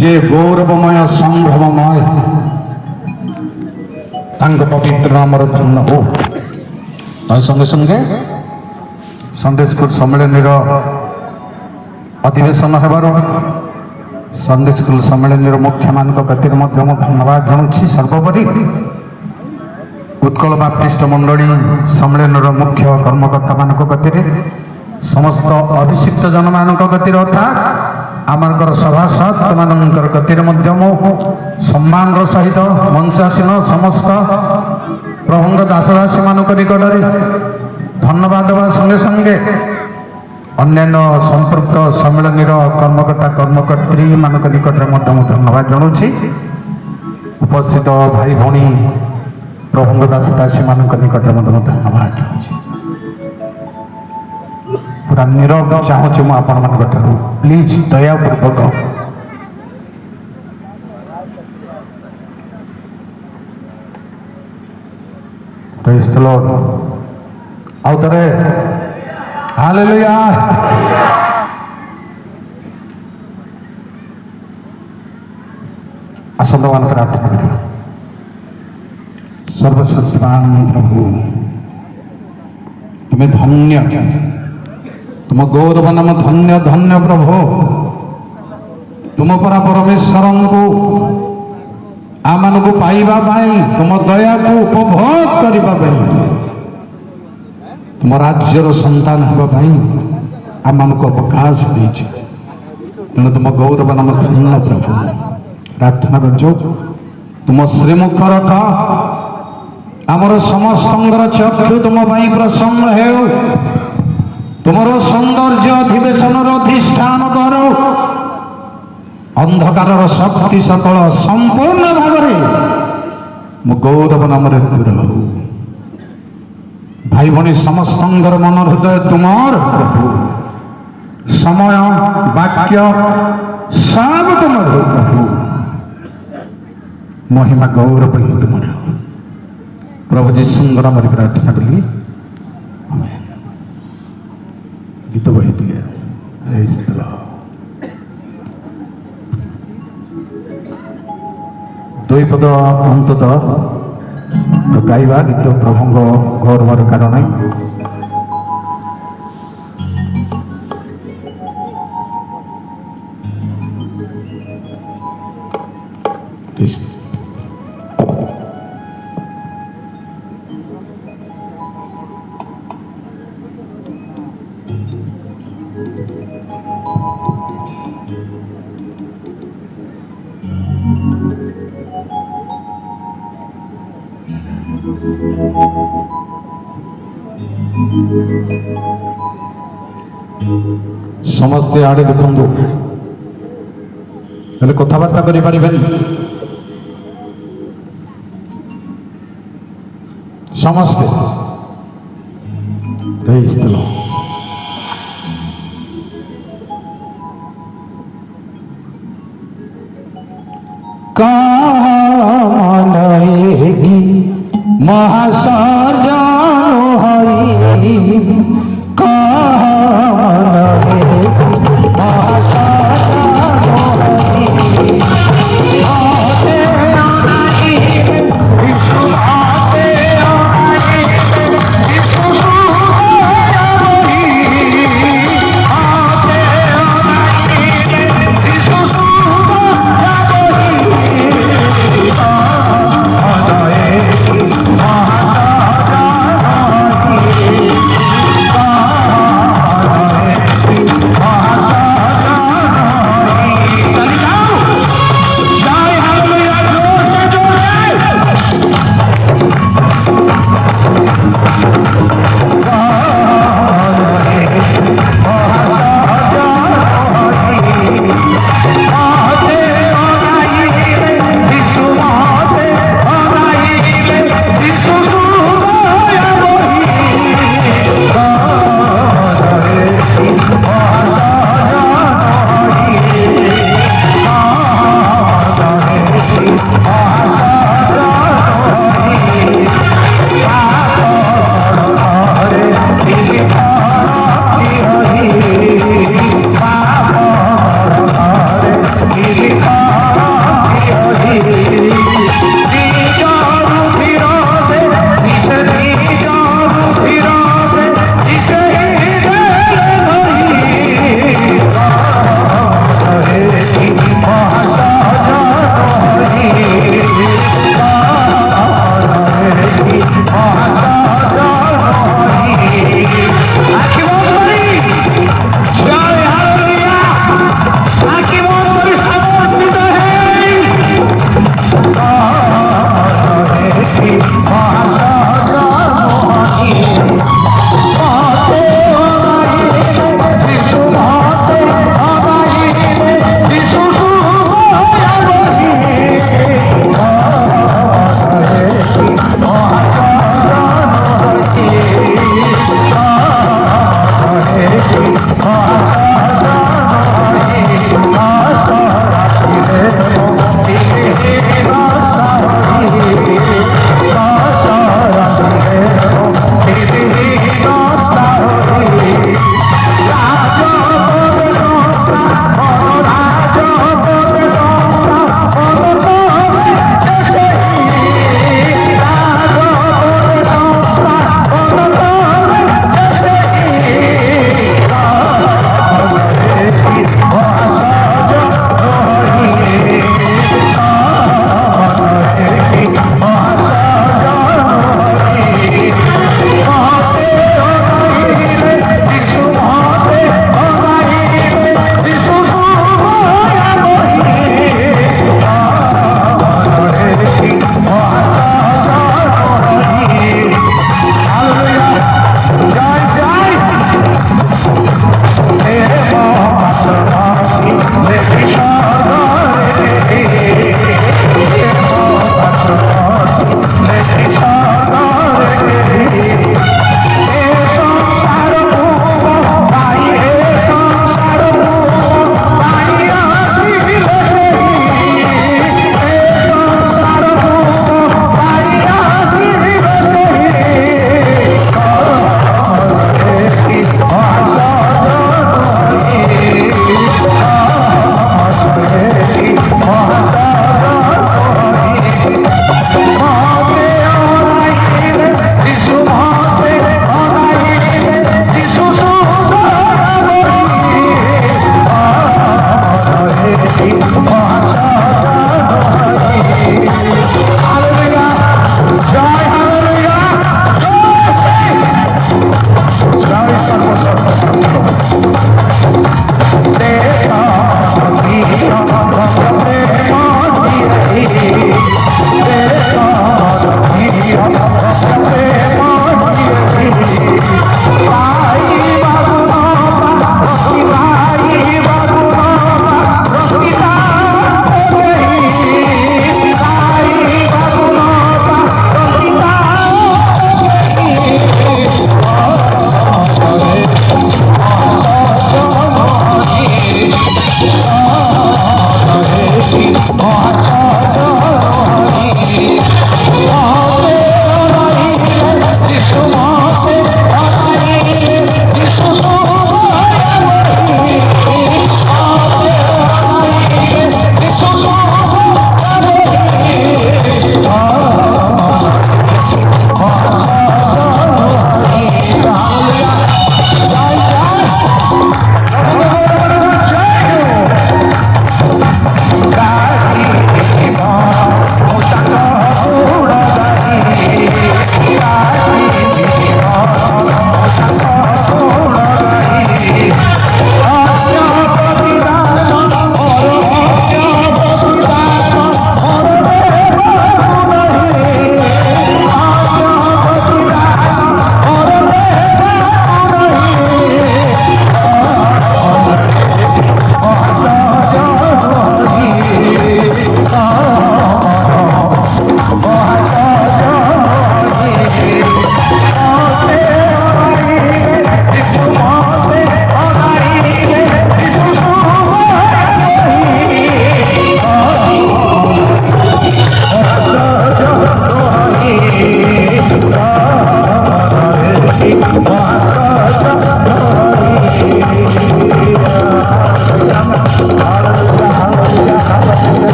जे गौरवमय संभवमय तांग पवित्र नामर धन्य हो। तो संगे संगे संडे स्कूल सम्मेलन अधिवेशन हेबार संडे स्कूल सम्मेलन मुख्य मान गतिर धन्यवाद जनाऊँ। सर्वोपरि उत्कल बाप्टिस्ट मंडली सम्मेलन मुख्य कर्मकर्ता मान गतिर समस्त अभिषिक्त जन मान गतिर अर्थात आमर सभासद मानकर गतिर सम्मान सहित मंचासीन समस्त प्रभुंग दासदासी मान निकट धन्यवाद देवा संगे संगे अन्यान्य संपृक्त सम्मेलन कर्मकर्ता कर्मकर्त्री मान निकट धन्यवाद जनाऊँ। उपस्थित भाई भौणी प्रभुंग दासदासी मान निकट धन्यवाद जनाऊँ। पूरा नीरव चाहूँ मु आपण मान प्लीज दयापूर्वक प्रेज द लॉर्ड आउ थे हालेलुया। आसंद मान प्रार्थना करिया। सर्वशक्तिमान प्रभु तुम्हें धन्य तुम गौरव नाम धन्य धन्य प्रभु तुम परा परमेश्वर को आम को पाइबा तुम दया को उपभोग करने तुम राज्यर संतान होगापी आम को अवकाश देछ तेणु तुम गौरव नाम धन्य प्रभु प्रार्थना कर तुम श्रीमुख रख आमर समस्त चक्षु तुम प्रसन्न हो तुमर सौंदर्य अधिवेशन अधिष्ठान करो अंधकार शक्ति सकल संपूर्ण भाव में गौरव नाम दूर हो भाई भौणी समस्त मन हृदय तुमर प्रभु समय वाक्य सब तुमर हो प्रभु महिमा गौरव ही तुमर प्रभु जी सुंदर नाम प्रार्थना कली गीत बही दिए दुई पद अंततः तो गाइबा गीत प्रभुंग गौरवर कारण समस्ते आड़े देखु कथबार्ता करें समस्ते महासाजानो हरि Mahasa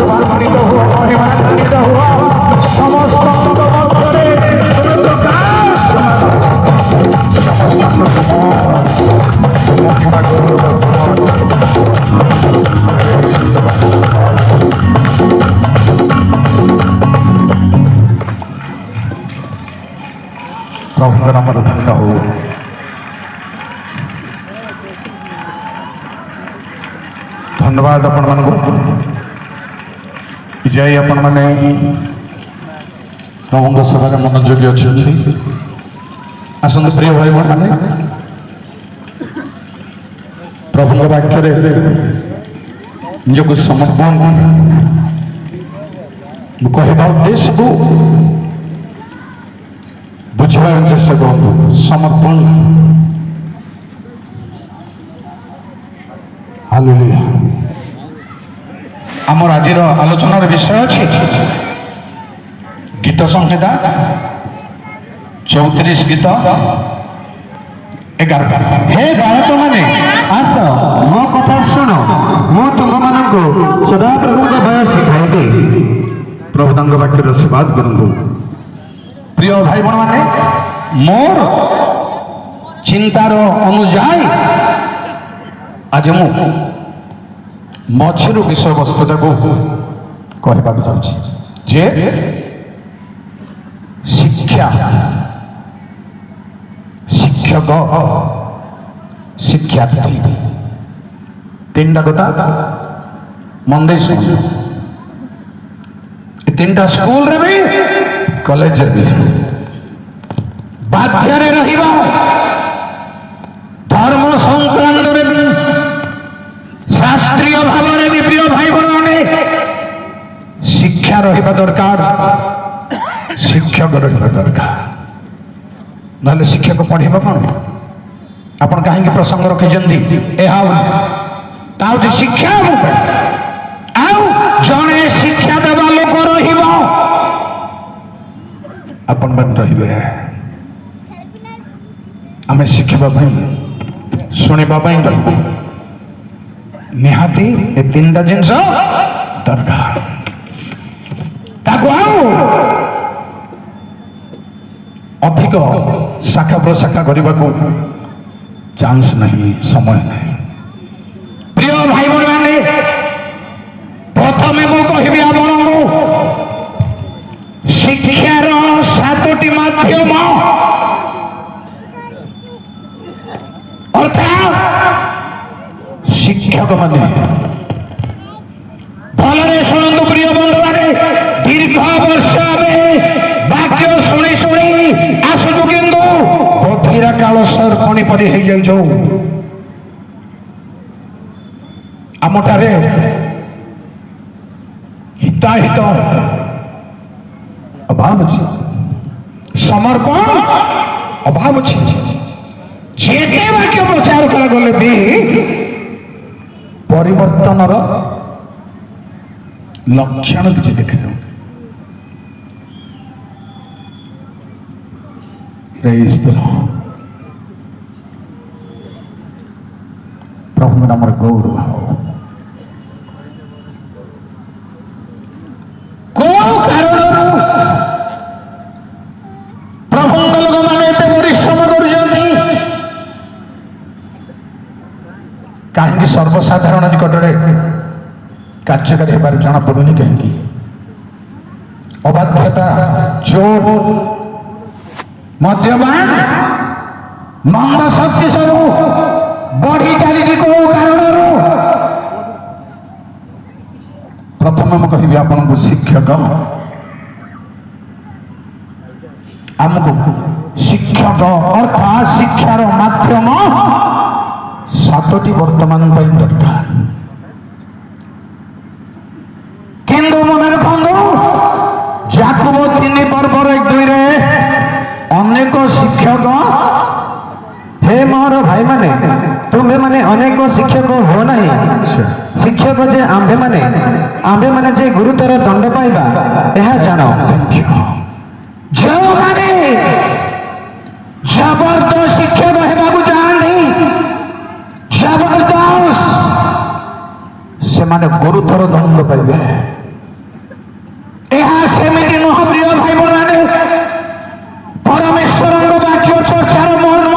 सर्वान्वित हुआ महिमान्वित हुआ समस्त मध्य प्रकाश प्रभु नाम धन्य हो। धन्यवाद आपण मान जय आपण मैंने प्रभु सभा मनोयोगी अच्छे आसत प्रिय भाई मैंने प्रभु वाक्य निजक समर्पण कहवा उद्देश्य को बुझा चेष्टा करूँ। समर्पण हालेलुया। आमर आज आलोचनार विषय अच्छे गीत संहिता 34 गीत 11। हे बालक मैंने आस मो कथा शुण मु तुम मानक सदा प्रभु भय शिखाई प्रभु तांग वाक्य आशीर्वाद करूँ। प्रिय भाई बहन मैंने मोर चिंतार अनुजाई आज मु मझिर विषय वस्तुटा को कहवाक जाऊँगी जे शिक्षा शिक्षक शिक्षार्थी 3टा कथा मन दे सुन। 3टा स्कूल रे भी कॉलेज भी बाध्य रहिबा धर्म संक्रांत रे भी शास्त्रीय भाव में भी प्रिय भाई बहने शिक्षा रहिबा दरकार शिक्षक रहिबा दरकार ना शिक्षक पढ़ेबा कौन आपण कहीं प्रसंग रखिछंती शिक्षा जड़े शिक्षा देवा लोक रहिबा आपण मन रहिबे आमे शिखिबा भाई सुनिबा भाई रहिबा निहाती ए 3टा जिनस दरकार ताको अधिक शाखा प्रशाखा करने को चांस नहीं समय नहीं। प्रिय भाई बहन प्रथम मु कहबी आपण शिक्षार 7टी माध्यम अर्थात शिक्षक माने भलरे शुणु प्रिय बंधु माने दीर्घ वर्ष वाक्य शुणी शुणी आसुचु किंतु बधिरा काल सर्पणी परि हो जाइछौ आमठारे हिताहित अभाव अछि समर्पण अभाव अछि जेते वाक्य प्रचार करा गले भी परिवर्तनर लक्षण किसी देखा जाऊ। प्रभु नाम गौरव प्रभु लोक मैंने परिश्रम कर कहीं सर्वसाधारण निकटरे कार्यकारी होबार जना पड़ुनी कहीं अबाध्यता चोर मद्यपान मंद शक्ति सब बढ़ी चली कारण प्रथम मुझे कहि आपन को शिक्षक आमको शिक्षक अर्थात शिक्षार माध्यम 7टी वर्तमान दरकार किंतु मन रखु जाकुब 3:1-2 अनेक शिक्षक हे मोर भाई माने तुम्हें माने अनेक शिक्षक हो नहीं शिक्षक जे आंबे माने जे गुरुतर दंड पाइबा यह जानो जो माने जबरदस्त शिक्षक हेबाकु चाहंती जबरदस्त से माने गुरुतर दंड पाइबे ଏହା ସେମିତି ନୁହଁ ପ୍ରିୟ ଭାଇ ଭଉଣୀମାନେ। ପରମେଶ୍ୱରଙ୍କ ବାକ୍ୟ ଚର୍ଚ୍ଚାର ମର୍ମ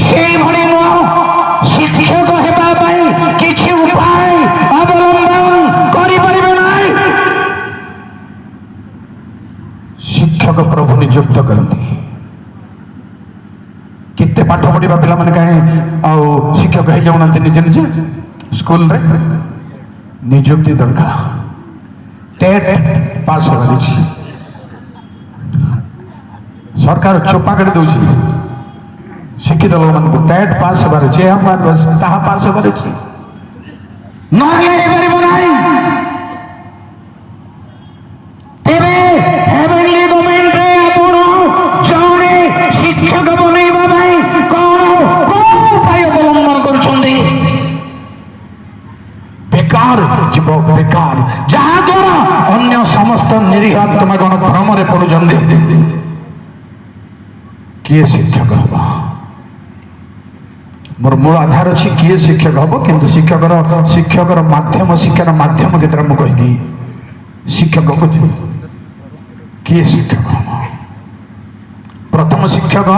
ସେଇଭଳି ନୁହଁ। ଶିକ୍ଷକ ହେବା ପାଇଁ କିଛି ଉପାୟ ଅବଲମ୍ବନ କରିପାରିବେ ନାହିଁ। ଶିକ୍ଷକ ପ୍ରଭୁ ନିଯୁକ୍ତ କରନ୍ତି। କେତେ ପାଠ ପଢିବା ପିଲାମାନେ କାହିଁ ଆଉ ଶିକ୍ଷକ ହେଇଯାଉନାହାନ୍ତି ନିଜେ ନିଜେ ସ୍କୁଲରେ? ନିଯୁକ୍ତି ଦରକାର। ଟେଟ୍ ପାସ୍ ହେବାର ଅଛି। ସରକାର ଚୋପା କାଟି ଦଉଛି ଶିକ୍ଷିତ ଲୋକମାନଙ୍କୁ। ଟେଟ୍ ପାସ୍ ହେବାର ଅଛି, ତାହା ପାସ୍ ହେବାର ଅଛି, ନହେଲେ ହେଇପାରିବ ନାହିଁ। ତେବେ ହେଭେନଲି ଗଭର୍ଣ୍ଣମେଣ୍ଟରେ ଆପଣ ଜଣେ ଶିକ୍ଷକ ବନେଇବା ପାଇଁ କଣ କୋଉ ଉପାୟ ଅବଲମ୍ବନ କରୁଛନ୍ତି? ବେକାର ଯିବ, ବେକାର, ଯାହା ଦ୍ୱାରା ଅନ୍ୟ ସମସ୍ତ ନିରୀହ ଆତ୍ମାଗଣ ଭ୍ରମରେ ପଡୁଛନ୍ତି। କିଏ ଶିକ୍ଷକ ହବ? ମୋର ମୂଳ ଆଧାର ଅଛି କିଏ ଶିକ୍ଷକ ହବ, କିନ୍ତୁ ଶିକ୍ଷକର ମାଧ୍ୟମ, ଶିକ୍ଷାର ମାଧ୍ୟମ କେତେଟା ମୁଁ କହିବି। ଶିକ୍ଷକ କିଏ ଶିକ୍ଷକ ହବ? ପ୍ରଥମ ଶିକ୍ଷକ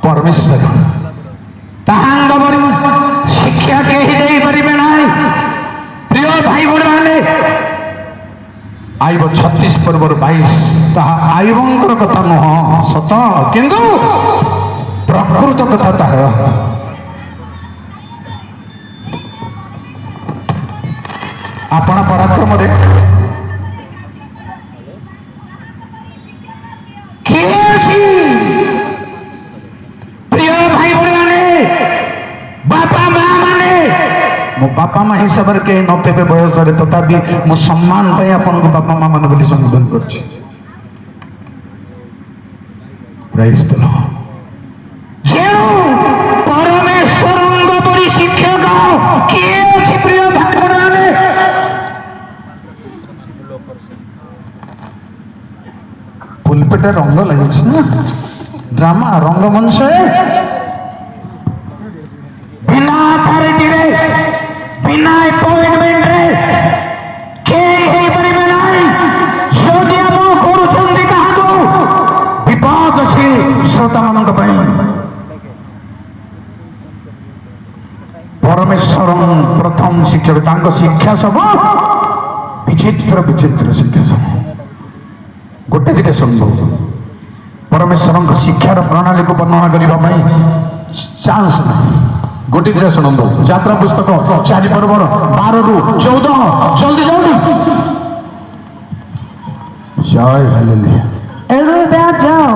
ପରମେଶ୍ୱର। ତାହାଙ୍କ ପରି ଶିକ୍ଷା କେହି ଦେଇପାରିବେ ନାହିଁ। ପ୍ରିୟ ଭାଇ ଭଉଣୀମାନେ, ଆଇବ 36 ପର୍ବର 22, ତାହା ଆଇବଙ୍କର କଥା ନୁହଁ ସତ, କିନ୍ତୁ ପ୍ରକୃତ କଥା ତାହାର। ଆପଣ ପରାକ୍ରମରେ କିଏ ଅଛି? ପ୍ରିୟ ଭାଇ ଭଉଣୀମାନେ, ବାପା ମା ମାନେ, ମୋ ବାପା ମା ହିସାବରେ କେହି ନଥିବେ ବୟସରେ, ତଥାପି ମୁଁ ସମ୍ମାନ ପାଇଁ ଆପଣଙ୍କୁ ବାପା ମା ମାନେ ବୋଲି ସମ୍ବୋଧନ କରୁଛି। ପ୍ରାଇଜ୍ ଦ ଲର୍ଡ। ଯେଣୁ ପରମେଶ୍ୱରଙ୍କ ପରି ଶିକ୍ଷକ କିଏ ଅଛି? ପ୍ରିୟ ଭାଇ ଭଉଣୀମାନେ, ପୁଲପିଟେ ରଙ୍ଗ ଲାଗୁଛି ନା, ଡ୍ରାମା ରଙ୍ଗମଞ୍ଚ ବିନା ଅଥରିଟିରେ, ବିନା ଆପଏଣ୍ଟମେଣ୍ଟରେ କେହି ହେଇପାରିବେ ନାହିଁ। ଯଦି ଆପଣ କରୁଛନ୍ତି କାହାକୁ, ବିପଦ ଅଛି ଶ୍ରୋତାମାନଙ୍କ ପାଇଁ। ପରମେଶ୍ୱର ପ୍ରଥମ ଶିକ୍ଷକ, ତାଙ୍କ ଶିକ୍ଷା ସବୁ ବିଚିତ୍ର ବିଚିତ୍ର ଶିକ୍ଷା ସବୁ। ଗୋଟେ ଦିଟା ସମ୍ଭବ। ପରମେଶ୍ୱରଙ୍କ ଶିକ୍ଷାର ପ୍ରଣାଳୀକୁ ବର୍ଣ୍ଣନା କରିବା ପାଇଁ ଚାନ୍ସ ନାହିଁ। ଗୋଟେ ଦିଟା ଶୁଣନ୍ତୁ। ଯାତ୍ରା ପୁସ୍ତକ 4 ପର୍ବର 12ରୁ 14, ଜଲ୍ଦି ଜଲ୍ଦି। ଜୟ ହାଲେଲୁୟା। ଏଣୁ ଏବେ ଯାଅ,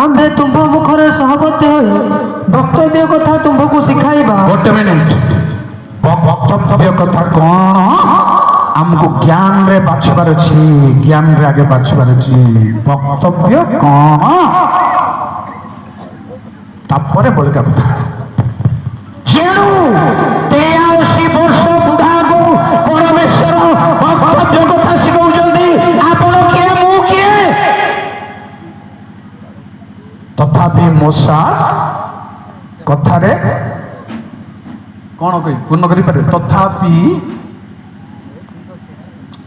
ଆମ୍ଭେ ତୁମ୍ଭ ମୁଖରେ ସହବର୍ତ୍ତୀ ହୋଇ ବକ୍ତବ୍ୟ କଥା ତୁମ୍ଭକୁ ଶିଖାଇବା। ଗୋଟେ ମିନିଟ। ବକ୍ତବ୍ୟ କଥା କଣ? ଆମକୁ ଜ୍ଞାନରେ ବାଛିବାର ଅଛି, ଜ୍ଞାନରେ ଆଗେ ବାଛିବାର ଅଛି। ବକ୍ତବ୍ୟ କଣ, ତାପରେ ବଳିକା କଥା। ଯେଣୁ 83 ବର୍ଷ ବୁଢାକୁ ପରମେଶ୍ୱର ବକ୍ତବ୍ୟ କଥା ଶିଖଉଛନ୍ତି। ଆପଣ କିଏ, ମୁଁ କିଏ? ତଥାପି ମୂଷା କଥାରେ କଣ କହି ପୂର୍ଣ୍ଣ କରିପାରେ? ତଥାପି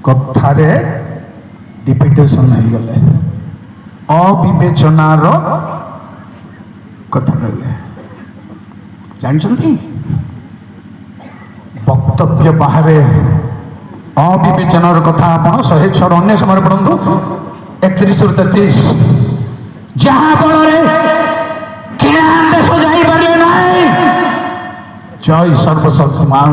କଥାରେ ରିପିଟେସନ ହେଇଗଲେ, ଅବିବେଚନାର କଥା କହିଲେ। ଜାଣିଛନ୍ତି ବକ୍ତବ୍ୟ ବାହାରେ ଅବିବେଚନାର କଥା ଆପଣ 106 ଅନ୍ୟ ସମୟରେ ପଢନ୍ତୁ, 31ରୁ 33। ଯାହା ଫଳରେ ଜ୍ଞାନ ଦେଶ ଯାଇପାରିବେ ନାହିଁ। ଜୟ ସର୍ବଶକ୍ତିମାନ।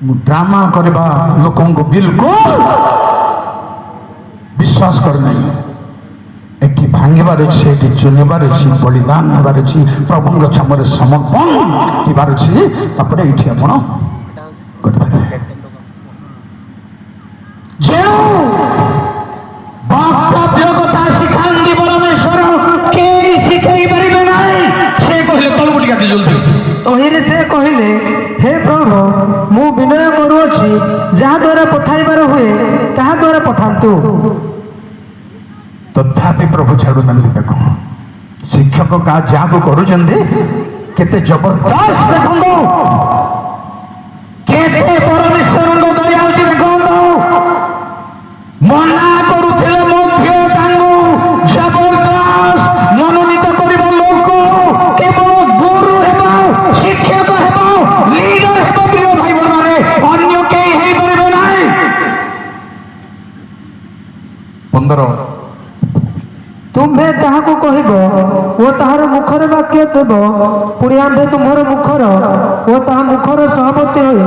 ମୁଁ ଡ୍ରାମା କରିବା ଲୋକଙ୍କୁ ବିଲକୁଲ ବିଶ୍ୱାସ କରେ ନାହିଁ। ଏଠି ଭାଙ୍ଗିବାର ଅଛି, ଏଠି ଚୁନିବାର ଅଛି, ବଳିଦାନ ହେବାର ଅଛି, ପ୍ରଭୁଙ୍କ ସାମରେ ସମର୍ପଣ ଥିବାର ଅଛି, ତାପରେ ଏଇଠି ଆପଣ କରିପାରିବେ। ଯେଉଁ ବକ୍ତବ୍ୟ କଥା ଶିଖାନ୍ତି ପରମେଶ୍ୱର, କେହି ଶିଖେଇ ପାରିବେ ନାହିଁ। ସେ କହିଲେ ତଳକୁ ଟିକେ ଆଜି ଜଲ୍ଦି। ତହିଁରେ ସେ କହିଲେ, ହେ ପ୍ରଭୁ, ମୁଁ ବିନୟ କରୁଅଛି, ଯାହା ଦ୍ୱାରା ପଠାଇବାର ହୁଏ ତାହା ଦ୍ୱାରା ପଠାନ୍ତୁ। ତଥାପି ପ୍ରଭୁ ଛାଡୁନାହାନ୍ତି ତାକୁ। ଶିକ୍ଷକ ଯାହାକୁ କରୁଛନ୍ତି କେତେ ଜବରଦସ୍ତ ଦେଖନ୍ତୁ, କେତେ ପରମେଶ୍ୱର ତୁମ୍ଭେ ତାହାକୁ କହିବ ଓ ତାହାର ମୁଖରେ ବାକ୍ୟ ଦେବ, ପୁଣି ଆମ୍ଭେ ତୁମ୍ଭର ମୁଖର ଓ ତାହା ମୁଖର ସହମତି ହୋଇ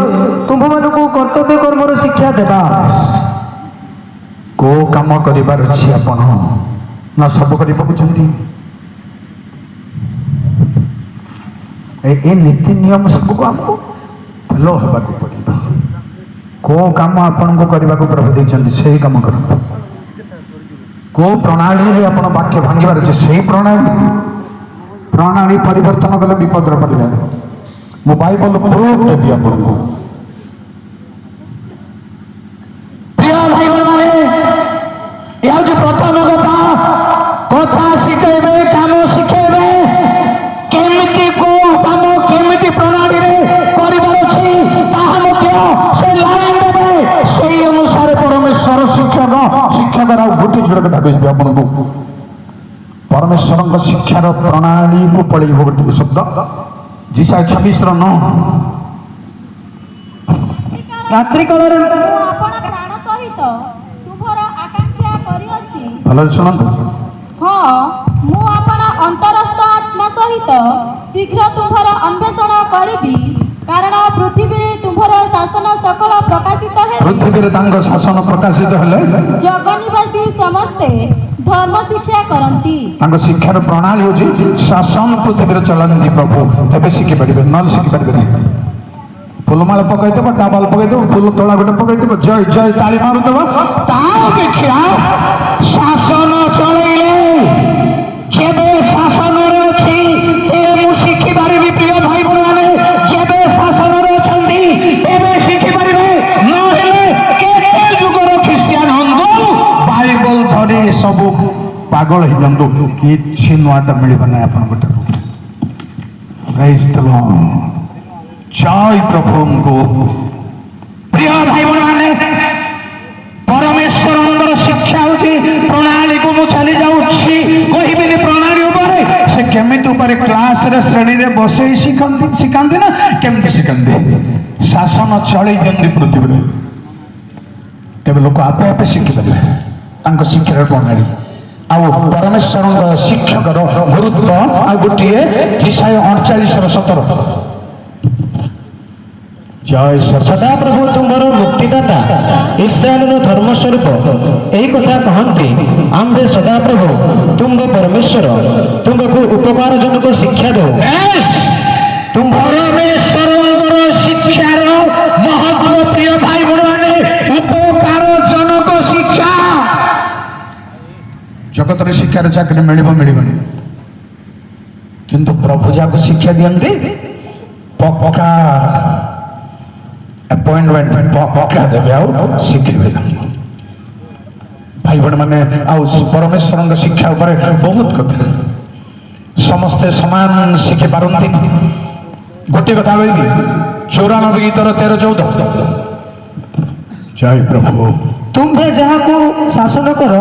ତୁମ୍ଭମାନଙ୍କୁ କର୍ତ୍ତବ୍ୟ କର୍ମର ଶିକ୍ଷା ଦେବା। କୋଉ କାମ କରିବାର ଅଛି ଆପଣ ନା ସବୁ କରିବାକୁ ଚାହାନ୍ତି? ଏ ନୀତି ନିୟମ ସବୁକୁ ଆମକୁ ଫଲୋ ହେବାକୁ ପଡ଼ିବ। କୋଉ କାମ ଆପଣଙ୍କୁ କରିବାକୁ ପ୍ରଭୁ ଦେଇଛନ୍ତି ସେଇ କାମ କରନ୍ତୁ। କୋଉ ପ୍ରଣାଳୀରେ ଆପଣ ବାକ୍ୟ ଭାଙ୍ଗିବାର ଅଛି ସେଇ ପ୍ରଣାଳୀ ପରିବର୍ତ୍ତନ କଲେ ବିପଦରେ ପଡ଼ିବେ। ମୁଁ ବାଇବଲ ପ୍ରୁଫ୍ ଦେବି ଆପଣଙ୍କୁ। ପ୍ରିୟ ଭାଇମାନେ, ଏ ହେଉଛି ପ୍ରଥମ କଥା ଶିଖେଇବେ, କାମ ଶିଖେଇବେ, କେମିତି କୋଉ କାମ କେମିତି ପ୍ରଣାଳୀରେ କରିବାର ଅଛି ତାହା ମଧ୍ୟ ସେ ଲାଇନ ଦେବେ। ସେଇ ଅନୁସାରେ ପରମେଶ୍ୱର ଶିକ୍ଷକର ଆଉ ଗୋଟିଏ ଯୋଡ଼ କଥା କହିବି ଆପଣଙ୍କୁ। ପରମେଶ୍ୱରଙ୍କ ଶିକ୍ଷାର ପ୍ରଣାଳୀକୁ ପଳେଇବ ଗୋଟିଏ ଶବ୍ଦ, ଯିଶାୟା 26ର 9। ରାତ୍ରି କାଳରେ ଆପଣ ପ୍ରାଣ ସହିତ ତୁମର ଆକାଂକ୍ଷା କରିଅଛି। ଭଲରେ ଶୁଣନ୍ତୁ। ହଁ, ମୁଁ ଆପଣ ଅନ୍ତରସ୍ଥ ଆତ୍ମା ସହିତ ଶୀଘ୍ର ତୁମ୍ଭର ଅନ୍ୱେଷଣ କରିବି, କାରଣ ପୃଥିବୀରେ ତୁମ୍ଭର ଶାସନ ସକଳ ପ୍ରକାଶିତ ହେଲେ ପୃଥିବୀରେ ତାଙ୍କ ଶାସନ ପ୍ରକାଶିତ ହେଲେ ଜଗନିବାସୀ ସମସ୍ତେ ଧର୍ମ ଶିକ୍ଷା କରନ୍ତି। ତାଙ୍କ ଶିକ୍ଷାର ପ୍ରଣାଳୀ ହେଉଛି ଶାସନ ପୃଥିବୀରେ ଚଳନ୍ତି ପ୍ରଭୁ, ତେବେ ଶିଖିପାରିବେ, ନହେଲେ ଶିଖିପାରିବେ ନାହିଁ। ଫୁଲମାଳ ପକାଇଦେବ, ଡାବାଲ ପକାଇଦେବ, ଫୁଲ ତୋଳା ଗୋଟେ ପକାଇଦେବ, ଜୟ ଜୟ ତାଳି ମାରୁଦେବ। ତା ଅପେକ୍ଷା ଶାସନ ଚଳେଇଲେ ଯେବେ ଶାସନରେ ଅଛି ତେବେ ମୁଁ ଶିଖିପାରିବି। ପ୍ରିୟ ଭାଇ ଭଉଣୀମାନେ, ଯେବେ ଶାସନରେ ଅଛନ୍ତି ତେବେ ଶିଖିପାରିବେ, ନହେଲେ କେତେ ଯୁଗର ଖ୍ରୀଷ୍ଟିଆନ ହୁଅନ୍ତୁ, ବାଇବଲ ଧରି ସବୁ ପାଗଳ ହେଇଯାନ୍ତୁ, କିଛି ନୂଆଟା ମିଳିବ ନାହିଁ ଆପଣଙ୍କ ଠାରୁ। ପ୍ରେଜ୍ ଦ ଲର୍ଡ। ଜୟ ପ୍ରଭୁଙ୍କୁ। ପ୍ରିୟ ଭାଇ ଭଉଣୀମାନେ, ପରମେଶ୍ୱରଙ୍କର ଶିକ୍ଷା ହେଉଛି ପ୍ରଣାଳୀକୁ ମୁଁ ଚାଲି ଯାଉଛି କହିବିନି ପ୍ରଣାଳୀ ଉପରେ। ସେ କେମିତି ଉପରେ କ୍ଲାସରେ ଶ୍ରେଣୀରେ ବସେଇ ଶିଖାନ୍ତି ନା କେମିତି ଶିଖାନ୍ତି? ଶାସନ ଚଳେଇ ଦିଅନ୍ତି ପୃଥିବୀରେ, ତେବେ ଲୋକ ଆପେ ଆପେ ଶିଖିପାରିବେ ତାଙ୍କ ଶିକ୍ଷାର ପ୍ରଣାଳୀ। ଆଉ ପରମେଶ୍ୱରଙ୍କ ଶିକ୍ଷକର ଗୁରୁତ୍ୱ ଆଉ ଗୋଟିଏ ଯିଶାୟା 48ର 17। ଜୟ ସଦାପ୍ରଭୁ ତୁମର ମୁକ୍ତିଦାତା, ଇସ୍ରାଏଲର ଧର୍ମସ୍ୱରୂପ ଏହି କଥା କହନ୍ତି, ଆମ୍ଭେ ସଦାପ୍ରଭୁ ତୁମ୍ଭ ପରମେଶ୍ୱର ତୁମକୁ ଉପକାରଜନକ ଶିକ୍ଷା ଦେଉ। ପରମେଶ୍ୱରଙ୍କର ଶିକ୍ଷାର ମହତ୍ଵ, ପ୍ରିୟ ଭାଇ ଭଉଣୀମାନେ, ଉପକାରଜନକ ଶିକ୍ଷା। ଜଗତରେ ଶିକ୍ଷାର ଚାକିରି ମିଳିବନି, କିନ୍ତୁ ପ୍ରଭୁ ଯାହାକୁ ଶିକ୍ଷା ଦିଅନ୍ତି ପକ୍କା ଆପଏଣ୍ଟମେଣ୍ଟ ପକ୍କା ଦେବେ, ଆଉ ଶିଖିବେ। ଭାଇ ଭଉଣୀମାନେ, ଆଉ ପରମେଶ୍ୱରଙ୍କ ଶିକ୍ଷା ଉପରେ ବହୁତ କଥା, ସମସ୍ତେ ସମାନ ଶିଖିପାରନ୍ତିନି। ଗୋଟିଏ କଥା କହିବି, 94 ଗୀତର 13-14। ଜୟ ପ୍ରଭୁ। ତୁମ୍ଭେ ଯାହାକୁ ଶାସନ କର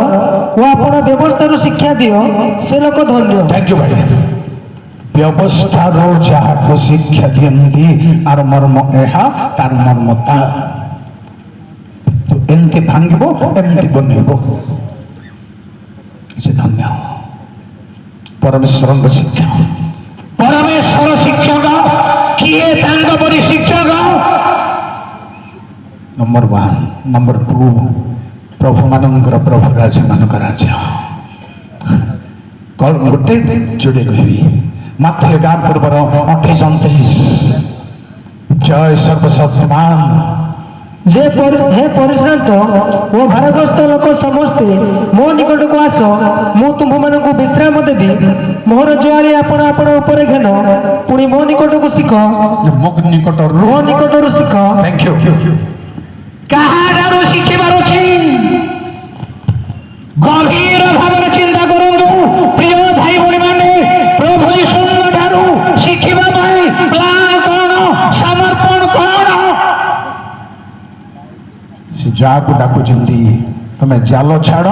ଓ ଆପଣ ବ୍ୟବସ୍ଥାରୁ ଶିକ୍ଷା ଦିଅ, ସେ ଲୋକ ଧନ୍ୟ। ଥ୍ୟାଙ୍କ ୟୁ ଭାଇ। ବ୍ୟବସ୍ଥାରୁ ଯାହାକୁ ଶିକ୍ଷା ଦିଅନ୍ତି ଆର ମର୍ମ ଏହା, ତାର ମର୍ମ ତା। ତୁ ଏମିତି ଭାଙ୍ଗିବ, ଏମିତି ବନେଇବ, ସେ ଧନ୍ୟ। ପରମେଶ୍ୱରଙ୍କ ଶିକ୍ଷା। ପରମେଶ୍ୱର ଶିକ୍ଷକ କିଏ? ତାଙ୍କ ପରି ଶିକ୍ଷକ। ନମ୍ବର 1। ନମ୍ବର 2, ପ୍ରଭୁମାନଙ୍କର ପ୍ରଭୁ, ରାଜାମାନଙ୍କ ରାଜା। ଗୋଟେ ଯୋଡ଼େ କହିବି, ମାଥ୍ୟୁ 11:28-29। ଜୟ ସର୍ବଶକ୍ତିମାନ। ହେ ପରିଶ୍ରାନ୍ତ ଓ ଭାରଗ୍ରସ୍ତ ଲୋକ ସମସ୍ତେ ମୋ ନିକଟକୁ ଆସ, ମୁଁ ତୁମ୍ଭମାନଙ୍କୁ ବିଶ୍ରାମ ଦେବି। ମୋହର ଜୁଆଳି ଆପଣ ଉପରେ ଘେନ, ପୁଣି ମୋ ନିକଟକୁ ଶିଖ, ମୋ ନିକଟରୁ ଶିଖ। Thank you. କାହାଠାରୁ ଶିଖିବାର ଅଛି? ଗଭୀର ଭାବରେ ଚିନ୍ତା କରନ୍ତୁ ପ୍ରିୟ ଭାଇ ଭଉଣୀମାନେ, ପ୍ରଭୁ ଯୀଶୁଙ୍କ ଠାରୁ ଶିଖିବା ପାଇଁ ପ୍ଲାନ କଣ, ସମର୍ପଣ କଣ? ସେ ଯାହାକୁ ଡାକୁଛନ୍ତି, ତମେ ଜାଲ ଛାଡ଼,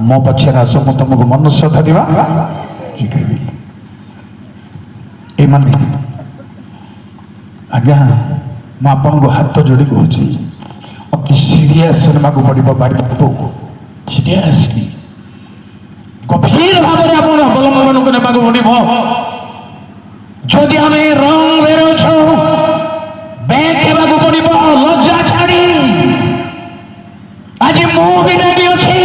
ମୋ ପଛରେ ଆସ, ମୁଁ ତମକୁ ମନୁଷ୍ୟ ଧରିବା ଶିଖେଇବି। ଏମାନେ ଆଜ୍ଞା, ମୁଁ ଆପଣଙ୍କୁ ହାତ ଯୋଡ଼ି କହୁଛି, ଅତି ସିରିୟସ୍ ନେବାକୁ ପଡ଼ିବ ବାଇବଲକୁ, ସିରିୟସଲି। गभीर भाव में आप अवलंबन को नेबाक पड़ो जदि आम रंग बेरोछु बैंक हेबाक पड़ो लज्जा छाड़ी आज मु भी रेडी अच्छी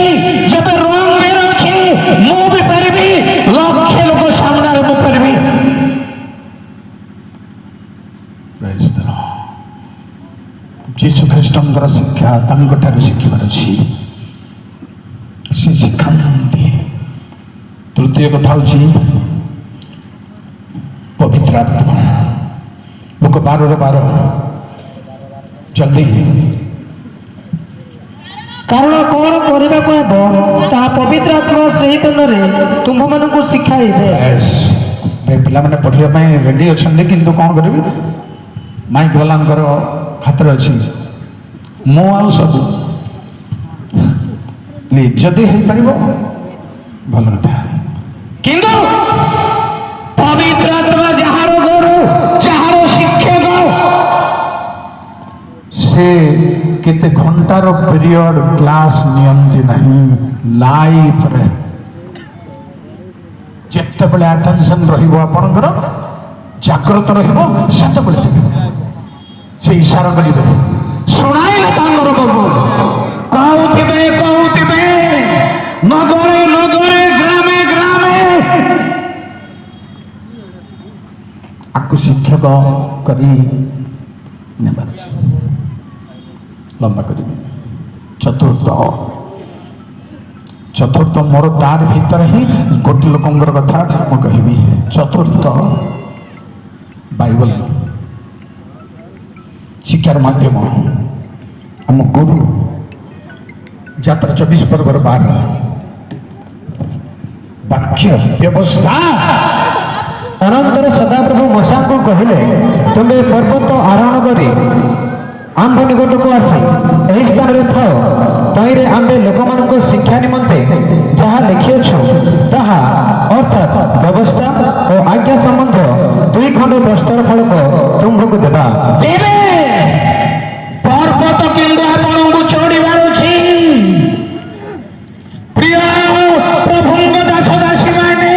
जब रंग बेर अच्छी मु भी पारिबी लक्ष लोक सामने मु पारिबी जीशु ख्रीष्टर शिक्षा शिखबार अच्छी से शिक्षा तृतीय कथा हूँ पवित्र आत्मा बुक 12 जल्दी कारण कौन करने को ता पवित्र आत्मा से ही दिनरे तुम मानक शिखाइबे पिला मैंने पढ़ाई रेडी अच्छा किंतु कौन करेंगे माइक वाला हाथ में अच्छी मु आउ सब जदि हो पार भल कथा किंतु पवित्र आत्मा जार गुरु जार शिक्षक से केते घंटार पीरियड क्लास नियंती नहीं लाइफ रे जिते बड़े अटेंशन रहिबो आपनकर जागृत रहिबो सेते बड़े से इशारा करिबे सुनाई तांगर बाबू कहउथिबे नगरे नगरे ग्रामे ग्रामे आपको शिक्षक करी नेबार लंबा करी चतुर्थ मोर तार भीतर ही गोटे लोकंर कथा मैं कहबी चतुर्थ बाइबल शिक्षार माध्यम आम गुरु यात्रा 24 पर्व 12 वाक्य व्यवस्था अनंतर सदाप्रभु मशा को कहले तुम्हें पर्वत आरोहण करी आंभ निकट को आसी यही स्थान में थाओ तईरे आंबे लोक मान शिक्षा निमंते जहाँ लिखिछु ताहा अर्थात व्यवस्था और आज्ञा संबंध 2 खंड प्रस्ताव फलक तुम्भको देवा देवे पर्वत केंद्र आपको चढ़ार अच्छी प्रिय प्रभु दास दासी मैंने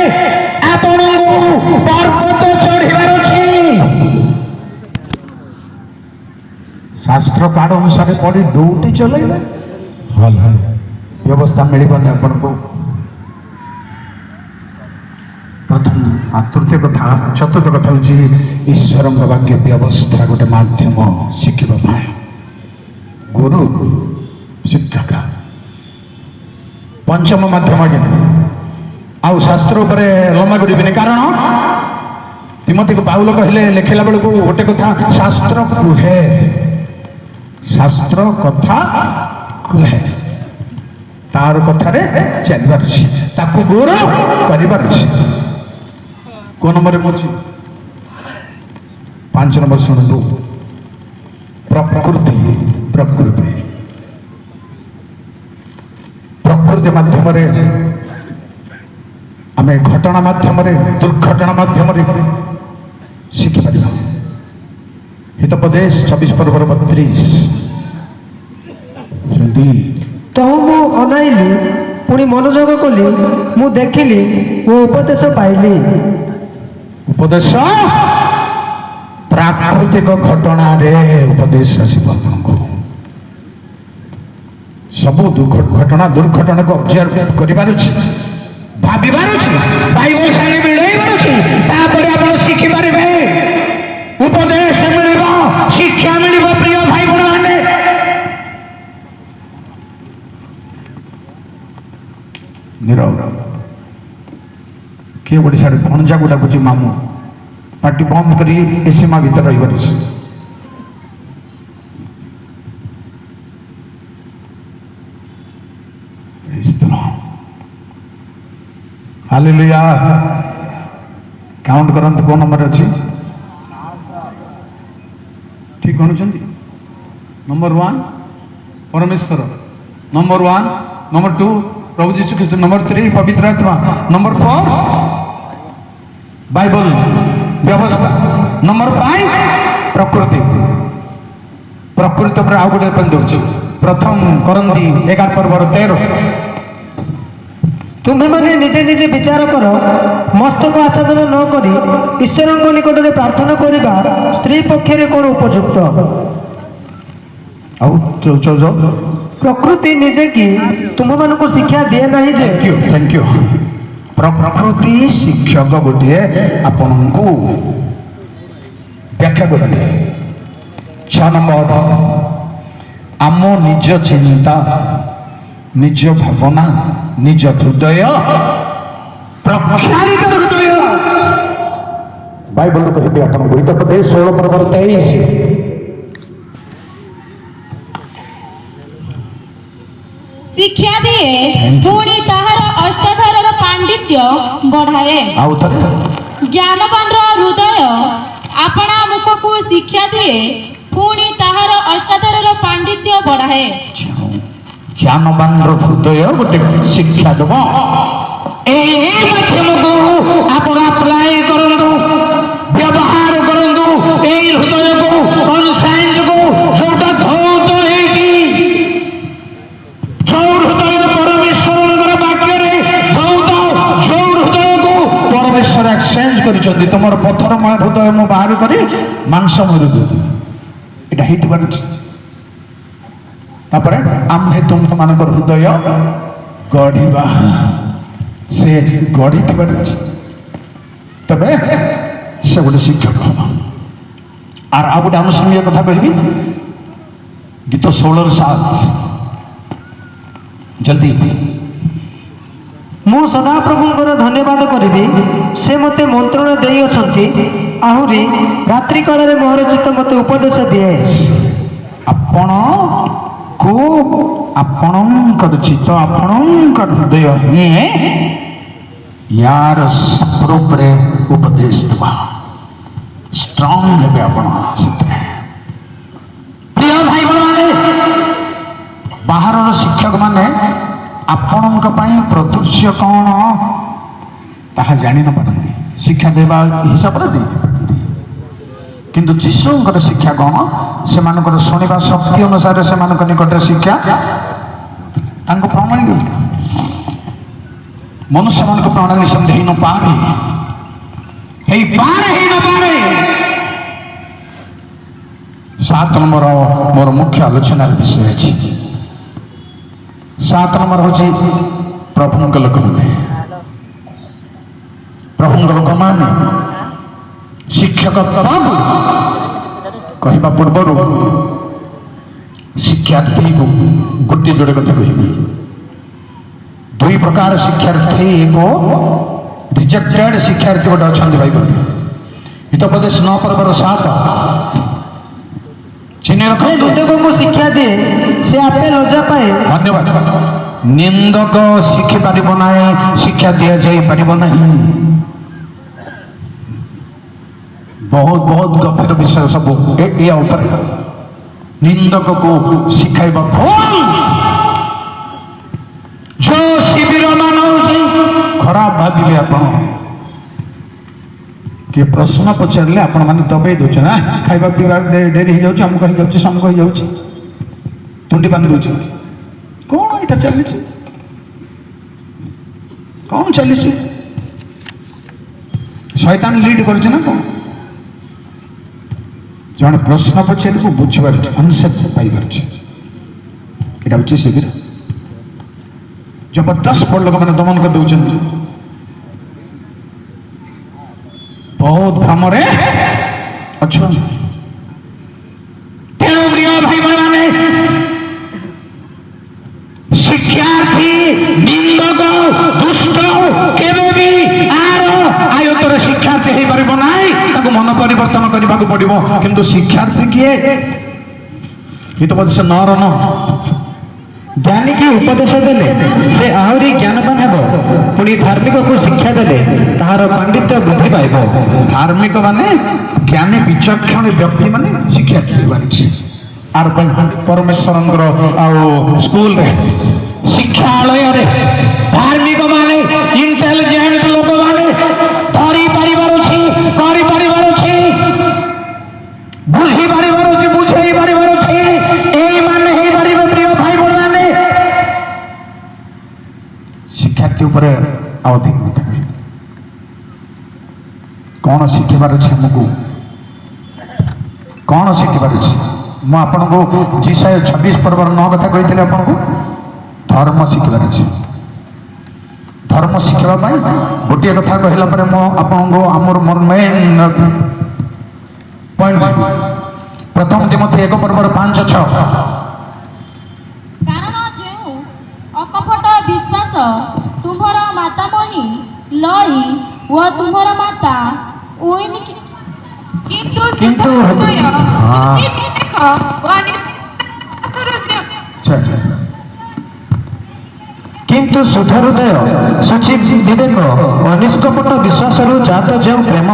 आपको पर्वत चढ़ार अच्छी शास्त्र कार्ड अनुसार पढ़ी ड्यूटी चलेगा भल व्यवस्था मिलबनी आपको प्रथम तृतीय कथा चतुर्थ कथा हूँ ईश्वर वाक्य व्यवस्था गोटे मध्यम शिखा गुरु शिक्षक पंचम मध्यम आउ शास्त्र उपर लम्बा करें कारण तिमोथी को पाउल कहले लिखला बेलू गोटे कथा शास्त्र कुहे शास्त्र कथा कुहे तार कथारे चलबार ताकू गुरु कर को नंबर मुझे 5 नंबर शुणु प्रकृति प्रकृति प्रकृति माध्यम आम घटना माध्यम दुर्घटना माध्यम शिखिपर हितोपदेश 24 पर्व 32 तहु मु अनाइली पुणी मनोजोग कली मु देखिली वो उपदेश पाइली उपदेश प्राकृतिक घटना रे उपदेश आपको सबू घटना दुर्घटना को ऑब्जर्व कर भाविबार बाइबल सारे मिलैबार शिखिपारे उपदेश मिल शिक्षा मिल प्रिय भाई बहन मैंने नीरव किए गोटे सारे भणजा को डाकुची मामू पार्टी बंद कर एसीमा भीतर रही हालेलुया काउंट करंतु को नंबर अच्छी ठीक कहते नंबर 1 परमेश्वर नंबर 1 नंबर 2 प्रभु जीशु ख्रीष्ट नंबर 3 पवित्र आत्मा नंबर 4 बाइबल व्यवस्था नंबर 5 प्रकृति प्रकृति पर आउ गोटे दूसरी प्रथम करंती 11 पर्व 13 ତୁମେମାନେ ନିଜେ ନିଜେ ବିଚାର କର, ମସ୍ତକ ଆଚ୍ଛାଦନ ନ କରି ଈଶ୍ୱରଙ୍କ ନିକଟରେ ପ୍ରାର୍ଥନା କରିବା ସ୍ତ୍ରୀ ପକ୍ଷରେ କ'ଣ ଉପଯୁକ୍ତ? ଆଉ ପ୍ରକୃତି ନିଜେ କି ତୁମମାନଙ୍କୁ ଶିକ୍ଷା ଦିଏ ନାହିଁ ଯେ ଥ୍ୟାଙ୍କ ୟୁ। ପ୍ରକୃତି ଶିକ୍ଷକ ଗୋଟିଏ ଆପଣଙ୍କୁ ବ୍ୟାଖ୍ୟା କରିଦିଏ। 6 ନମ୍ବର, ଆମ ନିଜ ଚିନ୍ତା, ନିଜ ଭାବନା, ନିଜ ହୃଦୟ ପ୍ରକ୍ଷାଳିତ ହୃଦୟ। ବାଇବଲ କହିବି ଆପଣଙ୍କୁ, ହିତୋପଦେଶ 16:23। ଶିକ୍ଷା ଦିଏ ପୁଣି ତାହାର ଅଷ୍ଟାଧାରର ପାଣ୍ଡିତ୍ୟ ବଢ଼ାଏ। ଆଉ ଥରେ, ଜ୍ଞାନବାନର ହୃଦୟ ଆପଣା ମୁଖକୁ ଶିକ୍ଷା ଦିଏ ପୁଣି ତାହାର ଅଷ୍ଟାଧାରର ପାଣ୍ଡିତ୍ୟ ବଢ଼ାଏ। ଜ୍ଞାନବାନର ହୃଦୟ ଗୋଟେ ଶିକ୍ଷା ଦେବ। এই মাধ্যমକୁ ଆପଣ ଆପ୍ଲାଏ କରନ୍ତୁ, ବ୍ୟବହାର କରନ୍ତୁ। এই ହୃଦୟକୁ କନସାଇନ୍ସକୁ ଯୋଉଟା ଧୌତ ହେଇଛି, ଯୋଉ ହୃଦୟ ପରମେଶ୍ୱରଙ୍କର ବାକ୍ୟରେ ଧୌତ, ଯୋଉ ହୃଦୟକୁ ପରମେଶ୍ୱର ଏକ୍ସଚେଞ୍ଜ କରିଛନ୍ତି। ତମର ପଥରମୟ ହୃଦୟ ମୁଁ ବାହାର କରି ମାଂସମୟ ହୃଦୟ, ଏଇଟା ହେଇଥିବାର ଅଛି। ତାପରେ ଆମ୍ଭେ ତୁମମାନଙ୍କର ହୃଦୟ ଗଢ଼ିବା, ସେ ଗଢ଼ିଥିବାର ଅଛି। ତେବେ ସେ ଗୋଟେ ଶିକ୍ଷକ ହବ। আর ଆଉ ଗୋଟେ ଆନୁଷ୍ଠାନିକ କଥା କହିବି, ଗୀତ 16:7 ଜଲ୍ଦି। ମୁଁ ସଦାପ୍ରଭୁଙ୍କର ଧନ୍ୟବାଦ କରିବି, ସେ ମୋତେ ମନ୍ତ୍ରଣା ଦେଇଅଛନ୍ତି, ଆହୁରି ରାତ୍ରି କାଳରେ ମୋହର ଚିତ୍ତ ମୋତେ ଉପଦେଶ ଦିଏ। ଆପଣଙ୍କୁ ଆପଣଙ୍କର ଚିତ୍ତ, ଆପଣଙ୍କର ହୃଦୟ ହିଁ ୟାର ସୁପ୍ରେ ଉପଦେଶ ଦେବା। ଷ୍ଟ୍ରଙ୍ଗ ହେବେ ଆପଣ ସେଥିରେ। ପ୍ରିୟ ଭାଇ ଭଉଣୀମାନେ, ବାହାରର ଶିକ୍ଷକମାନେ ଆପଣଙ୍କ ପାଇଁ ପ୍ରଦୃଶ୍ୟ କ'ଣ ତାହା ଜାଣି ନପାରନ୍ତି, ଶିକ୍ଷା ଦେବା ହିସାବରେ ଦେଇପାରନ୍ତି। କିନ୍ତୁ ଯୀଶୁଙ୍କର ଶିକ୍ଷା କ'ଣ? ସେମାନଙ୍କର ଶୁଣିବା ଶକ୍ତି ଅନୁସାରେ ସେମାନଙ୍କ ନିକଟରେ ଶିକ୍ଷା ତାଙ୍କ ପ୍ରଣାଳୀ ମନୁଷ୍ୟମାନଙ୍କ ପ୍ରଣାଳୀ ସେମିତି ହେଇନପାରେ, ହେଇନପାରେ। 7 ନମ୍ବର ମୋର ମୁଖ୍ୟ ଆଲୋଚନାର ବିଷୟ ଅଛି। 7 ନମ୍ବର ହେଉଛି ପ୍ରଭୁଙ୍କ ଲୋକମାନେ। ପ୍ରଭୁଙ୍କ ଲୋକମାନେ ଶିକ୍ଷକ କହିବା ପୂର୍ବରୁ ଶିକ୍ଷାର୍ଥୀକୁ ଗୋଟିଏ ଯୋଡ଼େ କଥା କହିବି। 2 ପ୍ରକାର ଶିକ୍ଷାର୍ଥୀ ଓ ରିଜେକ୍ଟେଡ୍ ଶିକ୍ଷାର୍ଥୀ ଗୋଟେ ଅଛନ୍ତି ବାଇବଲ। ହିତୋପଦେଶ 9:7 ଚିହ୍ନି ଯେ ରଖନ୍ତୁ। ନିନ୍ଦକଙ୍କୁ ଶିକ୍ଷା ଦିଏ, ସେ ଆପେ ଲଜ୍ଜା ପାଏ। ଧନ୍ୟବାଦ। ନିନ୍ଦକ ଶିଖି ପାରିବ ନାହିଁ, ଶିକ୍ଷା ଦିଆଯାଇ ପାରିବ ନାହିଁ। ବହୁତ ବହୁତ ଗଭୀର ବିଷୟ ସବୁ ଏହା ଉପରେ। ନିନ୍ଦକକୁ ଶିଖାଇବା ଭୁଲ। ଯୋଉ ଶିବିର ମାନ ହଉଛି, ଖରାପ ଭାବିବେ ଆପଣ। କିଏ ପ୍ରଶ୍ନ ପଚାରିଲେ ଆପଣ ମାନେ ଦବେଇ ଦେଉଛନ୍ତି, ନା ଖାଇବା ପିଇବା ଡେରି ହେଇଯାଉଛି, ଆମକୁ ହେଇଯାଉଛି, ସମକ ହେଇଯାଉଛି, ତୁଣ୍ଡି ବାନ୍ଧି ଦେଉଛନ୍ତି। କ'ଣ ଏଇଟା ଚାଲିଛି? କ'ଣ ଚାଲିଛି? ଶୈତାନ ଲିଡ୍ କରୁଛି ନା କ'ଣ? ଜଣେ ପ୍ରଶ୍ନ ପଚାରିକୁ ବୁଝିପାରୁଛି, ଆନ୍ସର ପାଇପାରୁଛି, ଏଇଟା ହେଉଛି ଶିବିର। ଜବରଦସ୍ତ ବଡ଼ ଲୋକମାନେ ଦମନ କରିଦେଉଛନ୍ତି। ବହୁତ ଭ୍ରମରେ ଅଛନ୍ତି। ତେଣୁ ପ୍ରିୟ ଭାଇ ଭଉଣୀମାନେ, ଶିକ୍ଷାର୍ଥୀ ନିନ୍ଦକ ଦୁଷ୍ଟ କେବେ ବି ଆୟତର ଶିକ୍ଷାର୍ଥୀ ହେଇପାରିବ ନାହିଁ, ତାକୁ ମନ ପରିବର୍ତ୍ତନ କରିବାକୁ ପଡ଼ିବ। କିନ୍ତୁ ଶିକ୍ଷାର୍ଥୀ କିଏ? ହିତୋପଦେଶ 9:9 ଜ୍ଞାନୀକି ଉପଦେଶ ଦେଲେ ସେ ଆହୁରି ଜ୍ଞାନବାନ ହେବ, ପୁଣି ଧାର୍ମିକକୁ ଶିକ୍ଷା ଦେଲେ ତାହାର ପାଣ୍ଡିତ୍ୟ ବୃଦ୍ଧି ପାଇବ। ଧାର୍ମିକ ମାନେ ଜ୍ଞାନୀ ବିଚକ୍ଷଣ ବ୍ୟକ୍ତି ମାନେ ଶିକ୍ଷାର୍ଥୀ ହେଇପାରିଛି। ଆର ପାଇଁ ପରମେଶ୍ୱରଙ୍କର ଆଉ ସ୍କୁଲରେ ଶିକ୍ଷାଳୟରେ ଧାର୍ମିକ ମାନେ, ଇଣ୍ଟେଲିଜେଣ୍ଟ ଲୋକମାନେ ଧରି ପାରିବାର ଅଛି, କରିପାରିବାର ଅଛି, ବୁଝି ପାରିବାର ଅଛି, ବୁଝେଇ ପାରିବାର ଅଛି। ଏଇମାନେ ହେଇପାରିବେ ପ୍ରିୟ ଭାଇ ଭଉଣୀମାନେ। ଶିକ୍ଷାର୍ଥୀ ऊपर अधिक कथा कह कौन शिखबार अच्छे आमको कौन शिखबार अच्छे मुझे आपको जिसाय 26 पर्व 9 कथा कही आपको धर्म शिखबार अच्छे धर्म शिखापी गोटे कथा कहला आपको आमर मोर मेन पॉइंट प्रथम तिमोथी 1 पर्व 5-6 କାରଣ ଯେଉଁ ଅକପଟ ବିଶ୍ୱାସ ତୁମ୍ଭର ମାତାମଣୀ ଲଇ ଓ ତୁମ୍ଭର ମାତା ଉଇନିକି କିନ୍ତୁ କିନ୍ତୁ ଶୁଦ୍ଧ ହୃଦୟ ଶୁଚି ବିବେକ ଓ ନିଷ୍କପଟ ବିଶ୍ୱାସରୁ ଜାତ ଯେଉଁ ପ୍ରେମ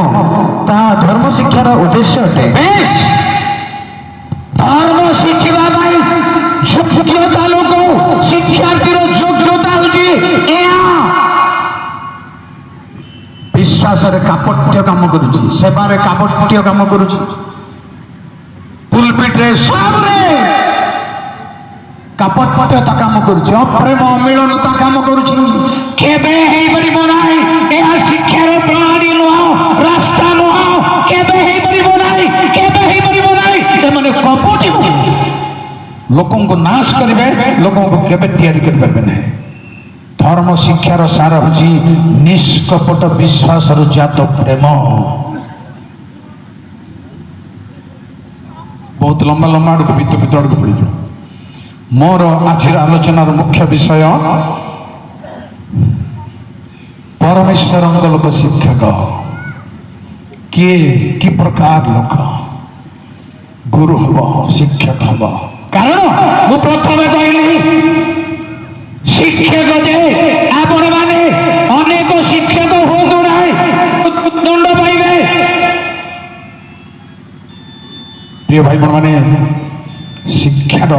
ତାହା ଧର୍ମ ଶିକ୍ଷାର ଉଦ୍ଦେଶ୍ୟ ଅଟେ। धर्म शिखा योग्यता लोक शिक्षार्थी योग्यता विश्वास कापट्य काम करुची सेवारे कापट्य काम करुची पुलपिट रे सबरे कापट्यता काम करुची अप्रेम अमिलनता काम करुची केबे हे परिबो नाही या शिक्षार प्रणाली नुह रास्ता नुह केबे हे परिबो नाही केबे हे परिबो नाही ए माने कपटी लोकों को नाश करेंगे लोकों को केबे तैयारी कर पारे नहीं धर्म शिक्षार सार हूँ निष्कपट विश्वास जात प्रेम बहुत लंबा लंबा आड़ को भितर भितर आड़ को पड़ मोर आज आलोचनार मुख्य विषय परमेश्वर लोक शिक्षक किए कि प्रकार लोक गुरु हम शिक्षक हम कारण मु प्रथम कहली शिक्षक जे आपण माने अनेक शिक्षक हो दंड पाइबे प्रिय भाई बहन माने शिक्षार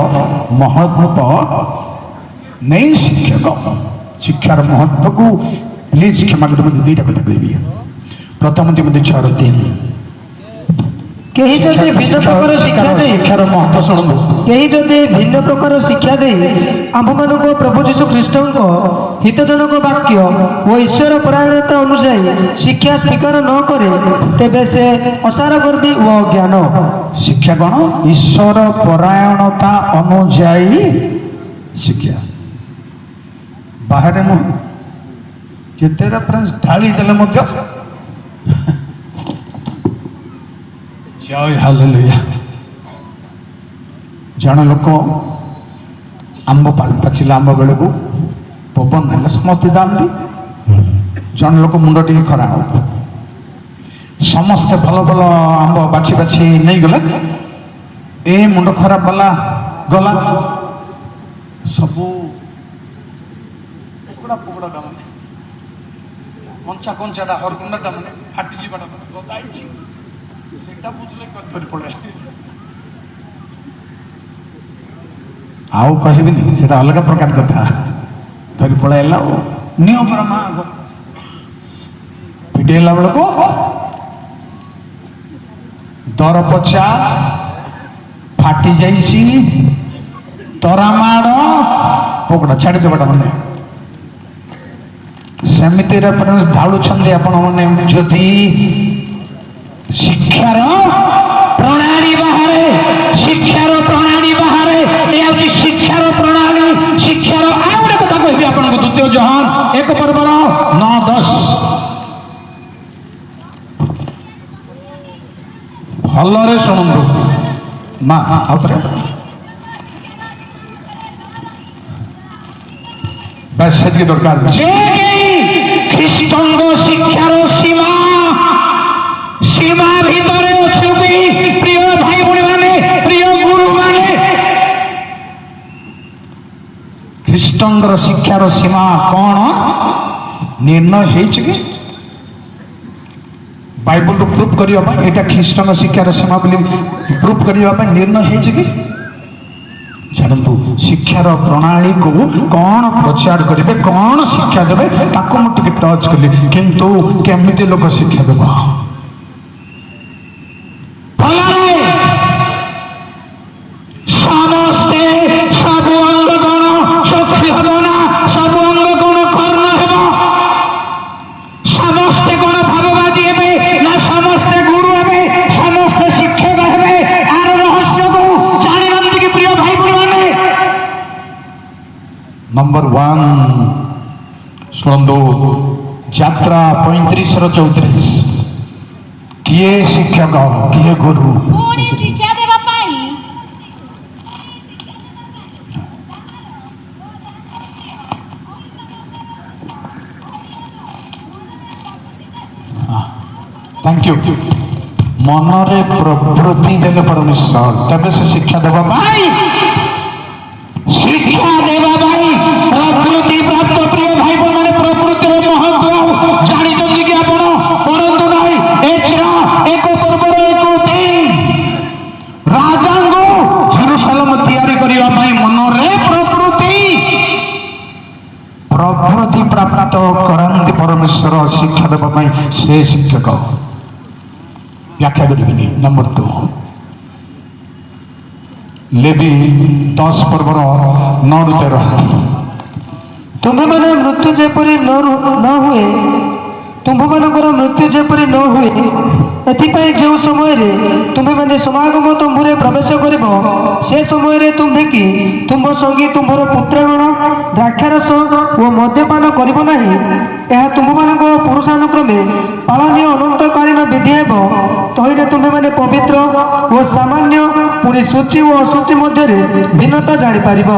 महत्व नहीं शिक्षक शिक्षार महत्व को प्लीज क्षमा कर दुईटा कथा कहबी प्रथम तिमोथी 6:3 केही जदि भिन्न प्रकार शिक्षा दे शिक्षार महत्व शुणु केही जदि भिन्न प्रकार शिक्षा दे आमମାନଙ୍କୁ प्रभु जीशु ख्रीष्टଙ୍କ हितजनक वाक्य ଓ ଈଶ୍ୱର ପରାୟଣତା ଅନୁଯାୟୀ ଶିକ୍ଷା ସ୍ୱୀକାର ନ କରେ ତେବେ ସେ ଅସାର ଗର୍ବି ଓ ଅଜ୍ଞାନ शिक्षा कौन ईश्वर परायणता अनुजाई शिक्षा बाहर नु केते रेफरेंस ढाली देले मध्य जय हालेलुया जन लोक आंब पाचिला आंब बेल को पवन है समस्ते दाँती जन लोक मुंड टी खरा हो समस्ते भल भल आंब बाछी बाछी नहीं गले ए मुंड खराब वाला गला सबू पुकड़ा पुकड़ा का मैंने कंचा कंचाटा हरकुंडाटा मैंने फाटी जीवाटा गदाई सेटा बुझले कर पड़े आउ कहबिनी सेटा अलग प्रकार कथा धरी पड़ाइला नियम रमा पिटेला बेल को दर पचा फाटी जाइछि तरा माड़ पोकड़ा छाड़ी देवाटा मैंने सेमिति रेफरेंस ढालू आपण मैंने जदि शिक्षार प्रणाली बाहर शिक्षार प्रणाली बाहर ये शिक्षार प्रणाली शिक्षार आउ गोटे कथा कहबी आपको द्वितीय जहान 1 पर्व 9-10 भलरे शुणु माँ आउे बस से दरकार ख्रीष्टंग शिक्षार सीमा सीमा भीतर अच्छी प्रिय भाई भाई माने प्रिय गुरु माने ख्रीष्टंगर शिक्षार सीमा कौन निर्णय है बाइबल प्रूफ करने यहाँ ख्रीष्टंग शिक्षार सीमा प्रूफ करने निर्णय है जानतु शिक्षार प्रणाली को कौन प्रचार करेंगे कौन शिक्षा देवे ताको मुझे टच कली किंतु केमिति लोक शिक्षा देव समस्ते सब अंग गण चक्षु हम ना सब अंग गण कर्ण हम नंबर 1 शुणु यात्रा 35-34 किए शिक्षक किए गुरु पुणी शिक्षा देवा पाई थैंक यू मनरे प्रवृत्ति देले परमेश्वर तबे से शिक्षा देवा भाई शिक्षा देवा भाई प्रकृति प्राप्त प्रिय भाई मैंने प्रकृति महत्व जानी कि आपण पढ़तु ना एक पर्वर एक दिन राजा को जेरूसलम तैयारी करिवा भाई मनरे प्रवृत्ति प्राप्त करंती परमेश्वर शिक्षा देवा भाई से शिक्षक व्याख्या करेंगे। नंबर 2 लेवी 10 पर्वर 9-13 तुम्हें मैंने मृत्यु जेपरी न हुए तुम्भ मानकर मृत्यु जेपरी न हुए एथिपाई जो समय रे तुम्हें मैंने समागम तुम्भरे प्रवेश करिब से समय रे तुम्हे कि तुम्भ संगी तुम्भर पुत्रगण द्राक्षारस ओ मद्यपान करिब नाही यह तुम्भ मानक पुरुषानुक्रमे पालनीय अनंतकालीन विधि हेब तहिले तुम्हें मैंने पवित्र ओ सामान्य पुणी सूचि और अशुचि मध्य भिन्नता जानी पारिब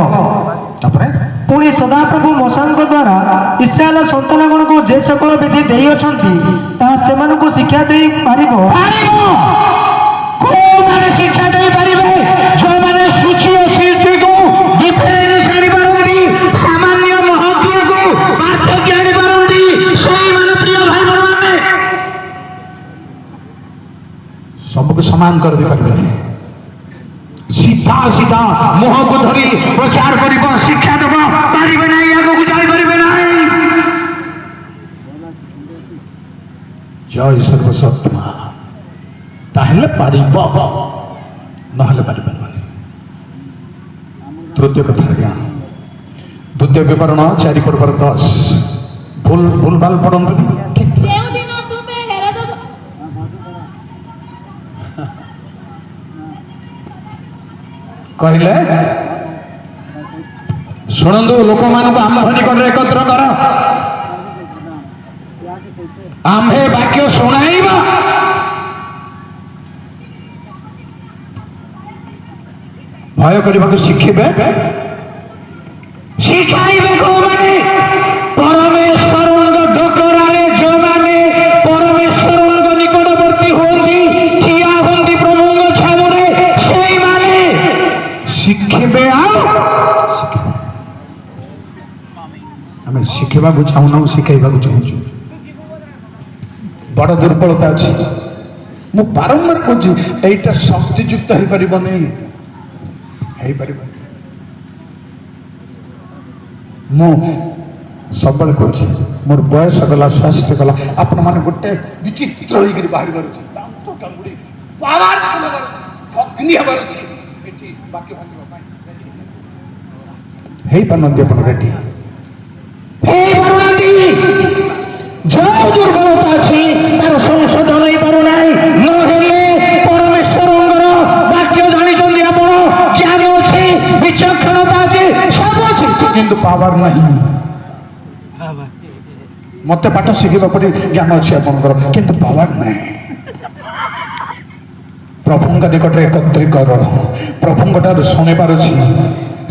पुणी सदाप्रभु मशांक द्वारा इस्राएल संतानगण को जे सकल विधि देई अछंती ता सेमानकु शिक्षा देई पारिबो को माने शिक्षा दे पारिबे जो माने सूची और सृष्टि को डिफरेंस जानि पारंती सामान्य महत्व को पार्थक्य जानि पारंती सही माने प्रिय भाई माने सबको समान कर दे पारिबे सीधा सीधा मुह को धरी प्रचार करिब शिक्षा देब पारिबे नाही आगो को जाई पारिबे नाही जय सर्वसत्ता ताहले पारिब नहले पारिब तृतीय कथा ज्ञान द्वितीय विवरण 4 पर्वर 10 भूल भाल पढ़ंतु ठीक जेउ दिन तुमे हेरोद कहले शुणु लोक मान आम्भ निकट एकत्र कर आम्भे वाक्य शुणाइबा भय करने शिखिबे शिखाइबे को माने परमेश्वर डकरारे जो माने परमेश्वर निकटवर्ती होती ठिया होती प्रभु छामुरे सेई माने शिखिबे आम शिखा चाहूना शिखेबा चाहूँ बड़ दुर्बलता अच्छी मु बारंबार कहूँ यहीटा शक्तियुक्त हो पार मु सब कहूँ मोर बयस गला स्वास्थ्य गला आपण मैंने गोटे विचित्र होकर बाहर अग्नि पारती अपन रेडी जो दुर्बलता अच्छी तार संशोधन हो पार ना परमेश्वर वाक्य जानी आप ज्ञान अच्छी विचक्षणता अच्छी सब अच्छी किंतु पावर नहीं मत पाठ शिखा पर ज्ञान अच्छी आपंकर किंतु पावर नहीं प्रभु निकट एकत्रित कर प्रभु शुणी पार्टी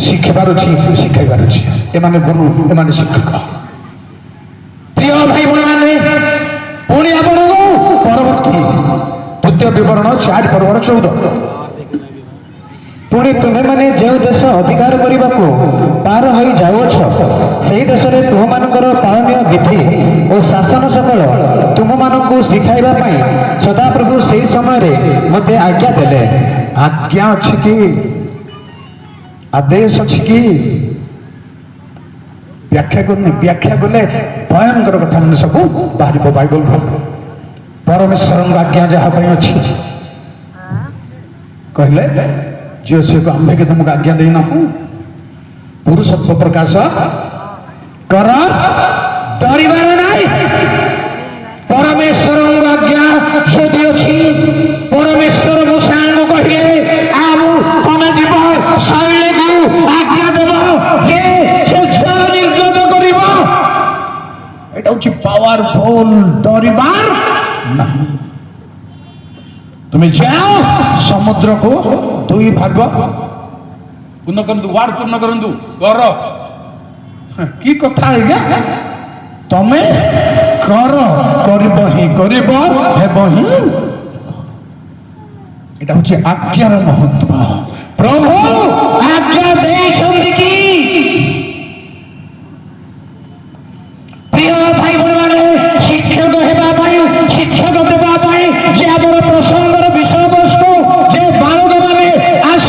शिखी पार्टी शिखाई पार्टी एमाने गुरु एमाने शिक्षक प्रिय भाई मैंने पुणी आप परवर्ती द्वितीय विवरण 4 पर्वर 14 पुणी तुम्हें मैंने जो देश अधिकार करने को पार हो जाऊछ से देश में तुम मानकर पालनीय विधि और शासन सकल तुम मानक शिखाइबा सदाप्रभु से समय मत आज्ञा देले आज्ञा अच्छी कि आदेश अच्छी कि व्याख्या करनी व्याख्या कले भयंकर कथा मैंने सब बाहर बाइबल परमेश्वर आज्ञा जहाँ अच्छी कहले झील सी को आंबे के तुमको आज्ञा देना हूँ पुरुषत्व प्रकाश कर डरबार नहीं परमेश्वर आज्ञा जदि अच्छी परमेश्वर मूसा को कहे आम तुम जीव शैली को आज्ञा देव जे छुआ पावरफुल डरिबार नहीं। तुम्हें जाओ समुद्र को 2 भाग पूर्ण करंतु वार्ड पूर्ण करंतु कर की कथा है तमें कर करब ही करब हेब ही এটা হচ্ছে আজ্ঞার মহত্ব। প্রভু আজ্ঞা ଦେଇଛନ୍ତି কি প্রিয় ভাই বোনମାନେ শিক্ষক ହେବା ପାଇଁ ଶିକ୍ଷକ ଦେବା ପାଇଁ ଯେ ଆମର ପ୍ରସଙ୍ଗର ବିଷୟବସ୍ତୁ ଯେ ବାଳକମାନେ ଆସ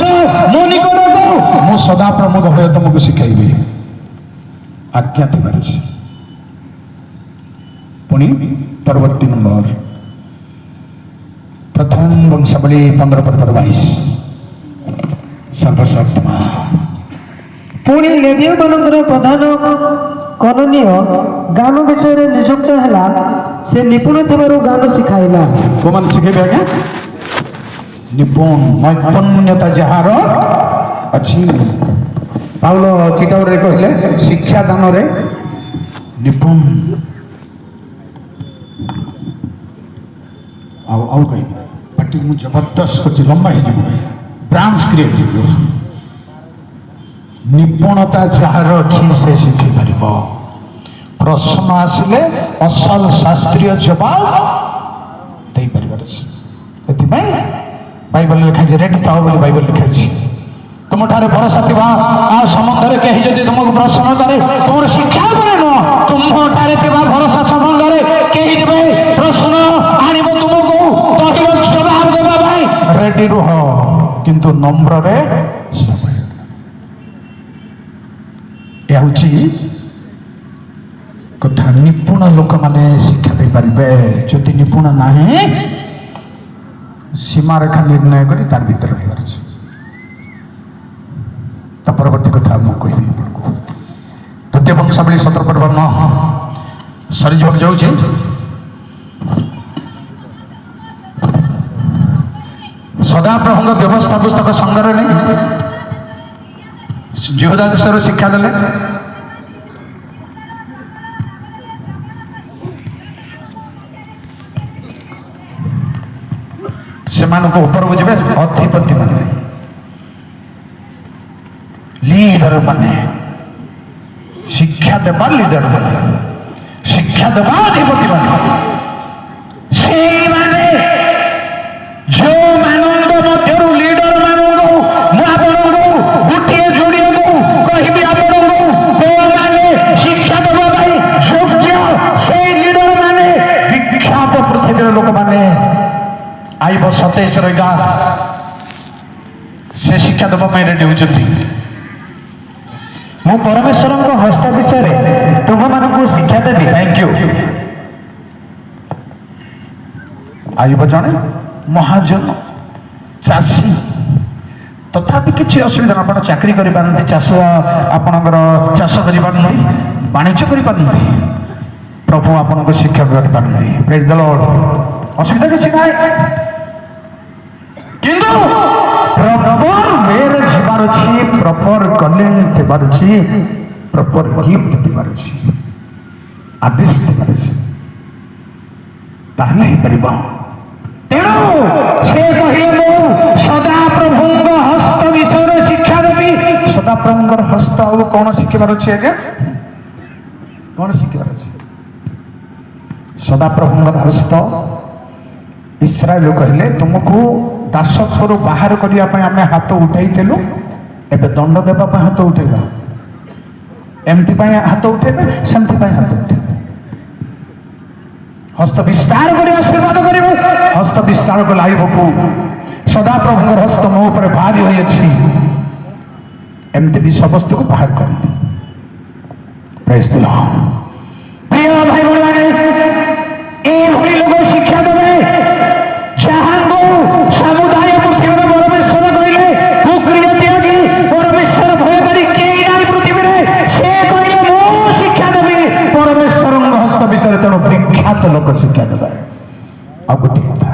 ମୋ ନିକଟକୁ ମୁଁ ସଦା ପ୍ରମୋଦ ହୋଇ ତମକୁ ଶିଖାଇବି ଆଜ୍ଞା ଥିବାର ଅଛି। ପୁଣି ପରବର୍ତ୍ତୀ ନମ୍ବର प्रथम वंशावली 15:22 सर्वशक्तिमा पुणी लेवीय मानकर प्रधान कननीय गान विषय नियुक्त है से निपुण थी गान शिखाइला को मान शिखेबे आज्ञा निपुण नैपुण्यता जार अच्छी पाउल चिटाउरे कहले शिक्षा दान रे निपुण आउ कहीं पार्टी मुझे जबरदस्त कर लंबा हो ब्रांच क्रिएट निपुणता जार अच्छी से शिखी पार प्रश्न आसिले असल शास्त्रीय जवाब दे पार बाइबल लिखाई रेडी था बोली बाइबल लिखाई तुम ठारे भरोसा थी आ संबंध में कहीं जब तुमको प्रश्न करे तुम शिक्षा करे नुह तुम ठारे भरोसा संबंध में कहीं जब प्रश्न आनिब तुमको जवाब देवा रेडी रुह किंतु नम्र रे यह कथा निपुण लोक माने शिक्षा दे पारे जदि निपुण ना सीमा रेखा निर्णय कर तार भीतर रही परवर्ती कथा मुझे द्वितीय वंशावली 17:9 सरी जाऊँ सदा प्रभु व्यवस्था पुस्तक संग्रह नहीं जिहुदा देश शिक्षा देले से ऊपर को जब अधिपति माने लीडर माने शिक्षा देवा लीडर माने शिक्षा देवा अधिपति माने से माने जो मानंद मध्यरु लीडर मानंगो मु आपनगो गुटिए जोड़िए को कहिबी आपनगो को माने शिक्षा देवा भाई योग्य से लीडर माने विख्यात पृथ्वी लोक माने आइब 27 रगा से शिक्षा देवा ପାଇଁ रेडी होचती मु परमेश्वर हस्त विषय तुम मानू शिक्षा देवी थैंक यू आइब जड़े महाजन चाषी तथापि किसी असुविधा आप चाकरी करें चाष आपणकर चाष कर वाणिज्य कर प्रभु आपन शिक्षा कर प्रेज द लॉर्ड असुविधा किसी ना किंतु प्रॉपर वेरे जीवार अछि प्रॉपर कलिंग थिबार अछि प्रॉपर गिफ्ट थिबार अछि आदेश थिबार अछि ताहले परिबा तेणु से कहिए मु सदा प्रभुंग हस्त विषय शिक्षा देबी सदा प्रभुंग हस्त और कौन शिखबार अछि आगे कौन शिखबार अछि सदा प्रभुंग हस्त इस्राएल कहले तुमको दासत्वर बाहर करने आम हाथ उठाई एवं दंड देवाई हाथ उठेगा एमती हाथ उठेबे सेमती हाथ उठेबे हस्त विस्तार कर आशीर्वाद करेंगे हस्त विस्तार को लाइबकू सदा प्रभु हस्त मो पर भारी होती एमती भी समस्त को बाहर कर प्रिय भाई भाई लोग शिक्षा देवे समुदाय पृथ्वी परमेश्वर कहले पुक्रिय त्यागी परमेश्वर भय करी केही नाई पृथ्वी से कहले मो शिक्षा देवी परमेश्वर हस्त विषय तेणु विख्यात लोक शिक्षा देवे आ गोटे कथा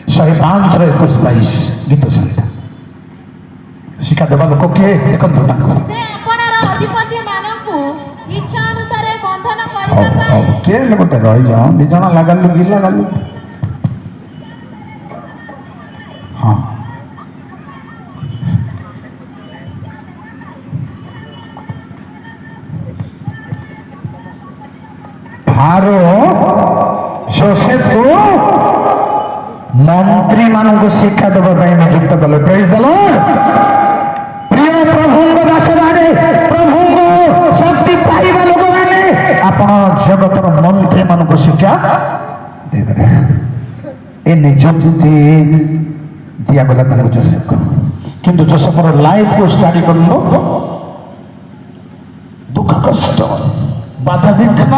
105:21-22 गीत संहिता शिक्षा देवा लोक किए देखो से अपनार अधिपति मानकु इच्छा अनुसार बंधन करिबा ଟିକେ ହେଲେ ଗୋଟେ ରହିଯାଅ, ଦି ଜଣ ଲାଗାଲୁ କି ଲାଗାଲୁ। ହଁ ଫାରୋ ଯୋସେଫକୁ ମନ୍ତ୍ରୀ ମାନଙ୍କୁ ଶିକ୍ଷା ଦେବା ପାଇଁ ନିଯୁକ୍ତ କଲେ। ପ୍ରେଜ୍ ଦ ଲର୍ଡ। ପ୍ରିୟ ପ୍ରଭୁଙ୍କ ଦାସମାନେ, ପ୍ରଭୁଙ୍କ ଶକ୍ତି ପାଇବା ଲୋକମାନେ, ଆପଣ ଜଗତର ମନ୍ତ୍ରୀ ମାନଙ୍କୁ ଶିକ୍ଷା ଦେଇଦେବେ। ଏ ନିଯୁକ୍ତି ଦିଆଗଲା ତାଙ୍କୁ ଯୋସେଫକୁ। କିନ୍ତୁ ଯୋସେଫର ଲାଇଫକୁ ଷ୍ଟଡି କରନ୍ତୁ, ଦୁଃଖ କଷ୍ଟ ବାଧା ବିଘ୍ନ,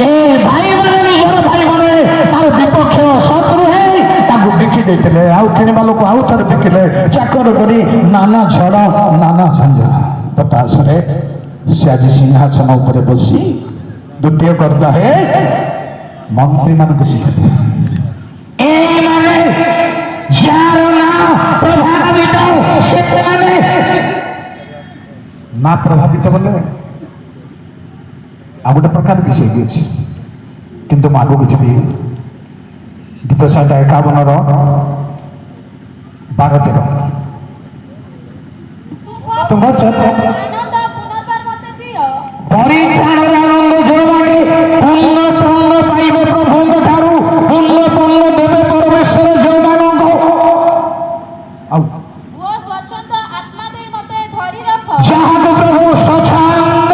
ଏ ଭାଇମାନେ ନିଜର ଭାଇମାନେ ତାର ବିପକ୍ଷ ଶତ୍ରୁ ହେଇ ତାଙ୍କୁ ବିକି ଦେଇଥିଲେ। ଆଉ କିଣିବା ଲୋକ ଆଉ ଥରେ ବିକିଲେ। ଚାକର କରି ନାନା ଝଡ଼ ନାନା ଝଞ୍ଝା ପଟାସରେ ସେ ଆଜି ସିଂହାସନ ଉପରେ ବସି ଦ୍ୱିତୀୟ କର୍ତ୍ତା ହେ ମନ୍ତ୍ରୀମାନଙ୍କୁ ଶିଖାଇଲେ। ଏଇମାନେ ଯାହାର ନାଁ ପ୍ରଭାବିତ, ସେମାନେ ନା ପ୍ରଭାବିତ ବୋଲେ ଆଉ ଗୋଟେ ପ୍ରକାର ବିଷୟ ଅଛି। କିନ୍ତୁ ମୁଁ ଆଗକୁ ଯିବି। ଗୀତ 51ର 12-13 ତୁମ ପରିତ୍ରାଣର ଆନନ୍ଦ ଯେଉଁମାନେ ପୂର୍ଣ୍ଣ ପୂର୍ଣ୍ଣ ପାଇବେ ପ୍ରଭୁଙ୍କ ଠାରୁ, ପୂର୍ଣ୍ଣ ପୂର୍ଣ୍ଣ ଦେବେ ପରମେଶ୍ୱର ଯେଉଁମାନଙ୍କୁ। ଆଉ ଯାହାକୁ ପ୍ରଭୁ ସ୍ୱଚ୍ଛନ୍ଦ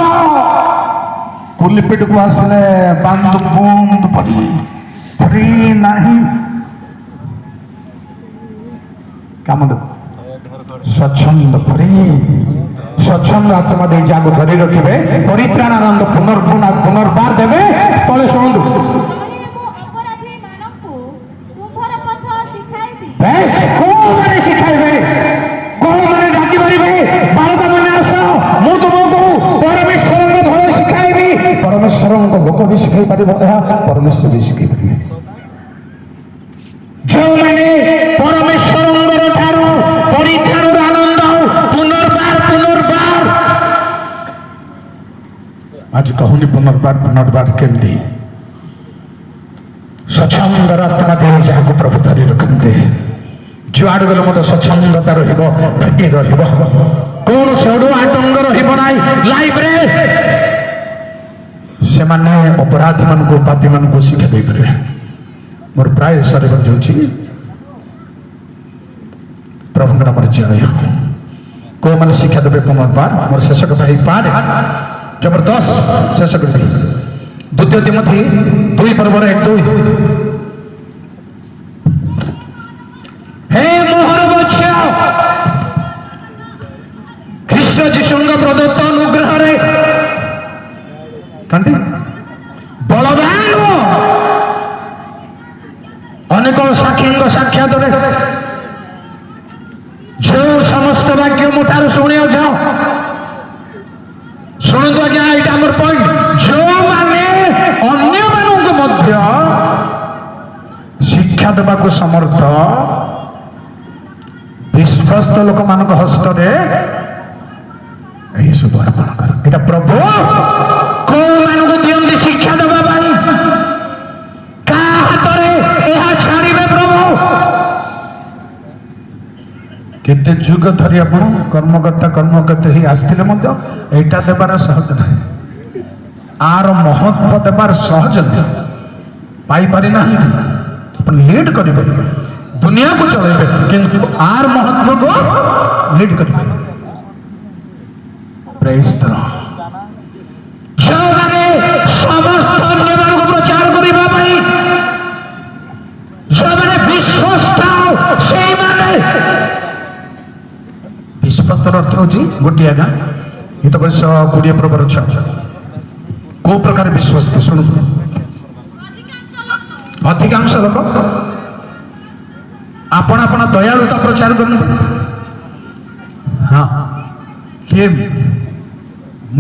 ପୁଲିପିଟକୁ ଆସିଲେ ବାନ୍ଧୁ ବୁନ୍ଦ ପଡ଼ି ଫ୍ରି ନାହିଁ କାମ ସ୍ୱଚ୍ଛନ୍ଦ ଫ୍ରି ସ୍ୱଚ୍ଛନ୍ଦ ଆତ୍ମା ଦେଇ ଯାହାକୁ ଧରି ରଖିବେ ପରିତ୍ରାଣ ଆନନ୍ଦ ପୁନର୍ବାର ଦେବେ। ତଳେ ଶୁଣନ୍ତୁ, କୋଉମାନେ ଶିଖାଇବେ, କୋଉମାନେ ଡାକି ପାରିବେ, ବାଳକମାନେ ଆସ ମୁଁ ତୁମକୁ ପରମେଶ୍ୱରଙ୍କ ଭୟ ଶିଖାଇବି। ପରମେଶ୍ୱରଙ୍କ ଲୋକ ବି ଶିଖାଇ ପାରିବ, ଏହା ପରମେଶ୍ୱର ବି ଶିଖାଇ ପାରିବେ। ଯେଉଁମାନେ ପରମେଶ୍ୱରଙ୍କର ଠାରୁ ପରିତ୍ରାଣର ଆନନ୍ଦ ପୁନର୍ବାର ଆଜି କହୁନି ପୁନର୍ବାର କେମିତି ସ୍ୱଚ୍ଛନ୍ଦର ଆତ୍ମା ଦେଇ ଯାହାକୁ ପ୍ରଭୁ ଧରି ରଖନ୍ତି। ଯୁଆଡ଼େ ଗଲେ ମୋତେ ସ୍ୱଚ୍ଛନ୍ଦତା ରହିବ, ଫିଟି ରହିବ, କୌଣସି ଅଡୁ ଆତଙ୍କ ରହିବ ନାହିଁ ଲାଇଫରେ। ସେମାନେ ଅପରାଧୀ ମାନଙ୍କୁ ପାପୀ ମାନଙ୍କୁ ଶିକ୍ଷା ଦେଇପାରିବେ। ମୋର ପ୍ରାୟ ଶରୀର ଯାଉଛି, ପ୍ରଭୁଙ୍କ ନାମରେ ଜୟ। କୋଉମାନେ ଶିକ୍ଷା ଦେବେ ପୁନର୍ବାର? ମୋର ଶେଷ କଥା ହେଇପାରେ, ଜବରଦସ୍ତ ଶେଷ କରିବି। 2 ତିମୋଥୀ 2:1-2 ହେ ମୋହର ବତ୍ସ, ଖ୍ରୀଷ୍ଟ ଯୀଶୁଙ୍କ ପ୍ରଦତ୍ତ ଅନୁଗ୍ରହରେ ବଳବାନ ଅନେକ ସାକ୍ଷୀଙ୍କ ସାକ୍ଷାତରେ ଯେଉଁ ସମସ୍ତ ବାକ୍ୟ ମୁଁ ଠାରୁ ଶୁଣିଅଛ, ଶୁଣନ୍ତୁ ଆଜ୍ଞା, ଏଇଟା ଆମର ପଏଣ୍ଟ। ଯେଉଁମାନେ ଅନ୍ୟମାନଙ୍କୁ ମଧ୍ୟ ଶିକ୍ଷା ଦେବାକୁ ସମର୍ଥ, ବିଶ୍ୱସ୍ତ ଲୋକମାନଙ୍କ ହସ୍ତରେ ଏହି ସବୁ ଅର୍ପଣ କର। ଏଇଟା ପ୍ରଭୁ କୋଉମାନଙ୍କୁ ଦିଅନ୍ତି ଶିକ୍ଷା ଦେବା ପାଇଁ? କାହା ହାତରେ ଏହା ଛାଡ଼ିବେ ପ୍ରଭୁ? କେତେ ଯୁଗ ଧରି ଆପଣ କର୍ମକର୍ତ୍ତା ହେଇ ଆସିଥିଲେ ମଧ୍ୟ ଏଇଟା ଦେବାର ସହଜ ନାହିଁ। ଆର ମହତ୍ଵ ଦେବାର ସହଜ ନାହିଁ। ପାଇପାରି ନାହାନ୍ତି, ଆପଣ ଲିଡ୍ କରିବେ, ଦୁନିଆକୁ ଚଳେଇବେ, କିନ୍ତୁ ଆର ମହତ୍ଵକୁ ଲିଡ୍ କରିବେ। ପ୍ରେଜ୍ ଦ ଲର୍ଡ। ଯେଉଁମାନେ ସମସ୍ତ ଅନ୍ୟମାନଙ୍କୁ ପ୍ରଚାର କରିବା ପାଇଁ, ଯେଉଁମାନେ ବିଶ୍ୱସ୍ତ, ସେଇମାନେ ବିଶ୍ୱସ୍ତର ଅର୍ଥ ହେଉଛି ଗୋଟିଏ ଆଜ୍ଞା ଗୀତ 20:6 କୋଉ ପ୍ରକାର ବିଶ୍ୱସ୍ତ ଶୁଣନ୍ତୁ। ଅଧିକାଂଶ ଲୋକ ଆପଣ ଦୟାଳୁତା ପ୍ରଚାର କରନ୍ତୁ। ହଁ, କିଏ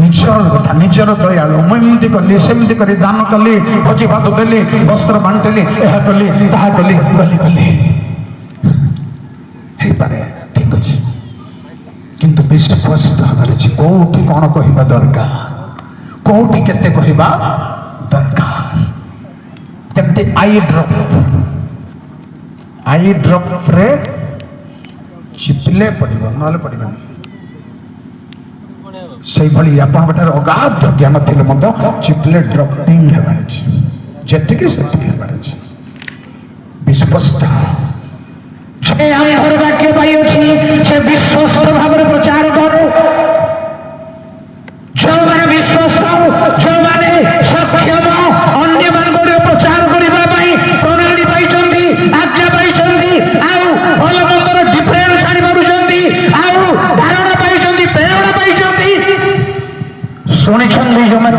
ନିଜର ଦୟାଳୁ, ମୁଁ ଏମିତି କଲି, ସେମିତି କରି ଦାନ କଲି, ଭୋଜି ଭାତ ଦେଲି, ବସ୍ତ୍ର ବାଣ୍ଟିଲି, ଏହା କଲି, ତାହା କଲି, ହେଇପାରେ, ଠିକ ଅଛି। କିନ୍ତୁ ବିଶ୍ୱସ୍ତ ହବାର ଅଛି। କୋଉଠି କଣ କହିବା ଦରକାର, कोठी केते कहबा दरकार तेमती आई ड्रॉप रे चिपले पड़िबो नले पड़िबो से भली आपण बटर अगाध ज्ञान थिले मत चिपले ड्रॉपिंग हेबार अछि जेतिके सेतिके हेबार अछि विश्वस्त से आंधर वाक्य पाई अछि से विश्वस्त भाବରେ प्रचार करू जो माने विश्वस्त जो माने सक्षम अन्य मानकर प्रचार करिबा पई प्रणाली पाइछन्ती आज्ञा पाइछन्ती आउ भल मंदर डिफरेंस आनि पारुछन्ती आउ धारणा पाइछन्ती प्रेरणा पाइछन्ती सुनिछन्ती जो माने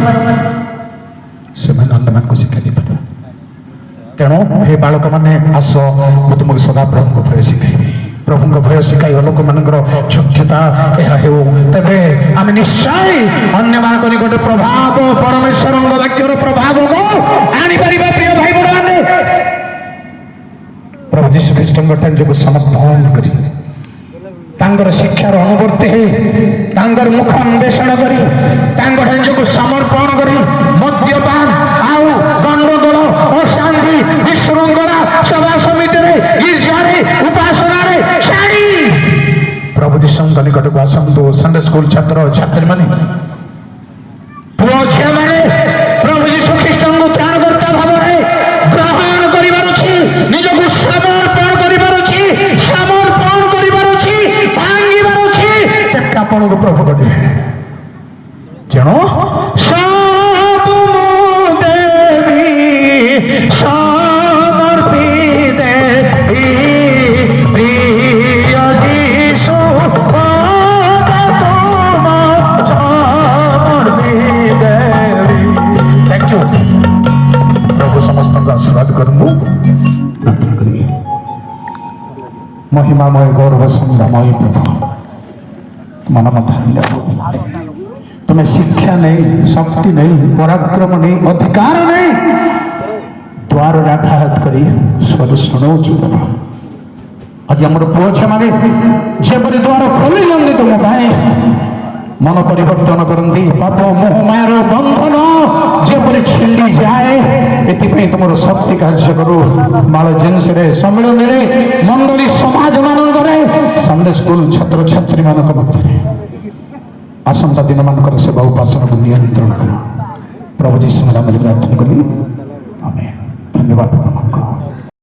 से अन्य मान को शिक्षा दे तेणु हे बालक मैंने आस मुझे तुमको सदा प्रभु भय शिखाइबी प्रभु भय शिखाई लोक मानकर क्षुद्धता यह हो तेरे आम निश्चय अन्य मान निकट प्रभाव परमेश्वर वाक्यर प्रभाव को आनी पारिबा प्रिय भाई बड़ माने प्रभु यीशु ख्रीष्ट जो समर्पण करी तांगर शिक्षार अनुवर्ती तांगर मुख अन्वेषण करी जो समर्पण करी मद्यपान आउ गंडगोल अशांति विशृंखला सभा समिति गिर्जा उपासना छाड़ी प्रभु यीशु निकट को आसतु संडे स्कूल छात्र छात्री माने पुओ झिया माने प्रभु यीशु ख्रीष्ट को त्राणकर्ता भाव ग्रहण करिबार अछि निजको समर्पण करिबार अछि समर्पण करिबार अछि भांगिबार अछि आपण को प्रभु कटे जणो सब देवी समर्पित प्रिय यीशु थैंक यू प्रभु समस्त का आशीर्वाद करूँ प्रार्थना करिए महिमामय गौरव संग्रामय प्रभु मन मत तुम्हें शिक्षा नहीं शक्ति नहीं पराक्रम नहीं अधिकार नहीं द्वार आघात करी स्वर शुणाऊँ प्रभु आज आम पुओ झे माने जेपरी द्वार खोली तुम भाई मन परिवर्तन करती पाप मोह मायार बंधन जेपरी छिंडी जाए एथि तुम शक्ति कार्य करू माल जिनस सम्मिलन मंडली समाज मान संडे स्कूल छात्र छात्री मान मध्य आसंता दिन मानकर सेवा उपासना को नियंत्रण कर प्रभु यीशु नाम प्रार्थना करी आमेन धन्यवाद।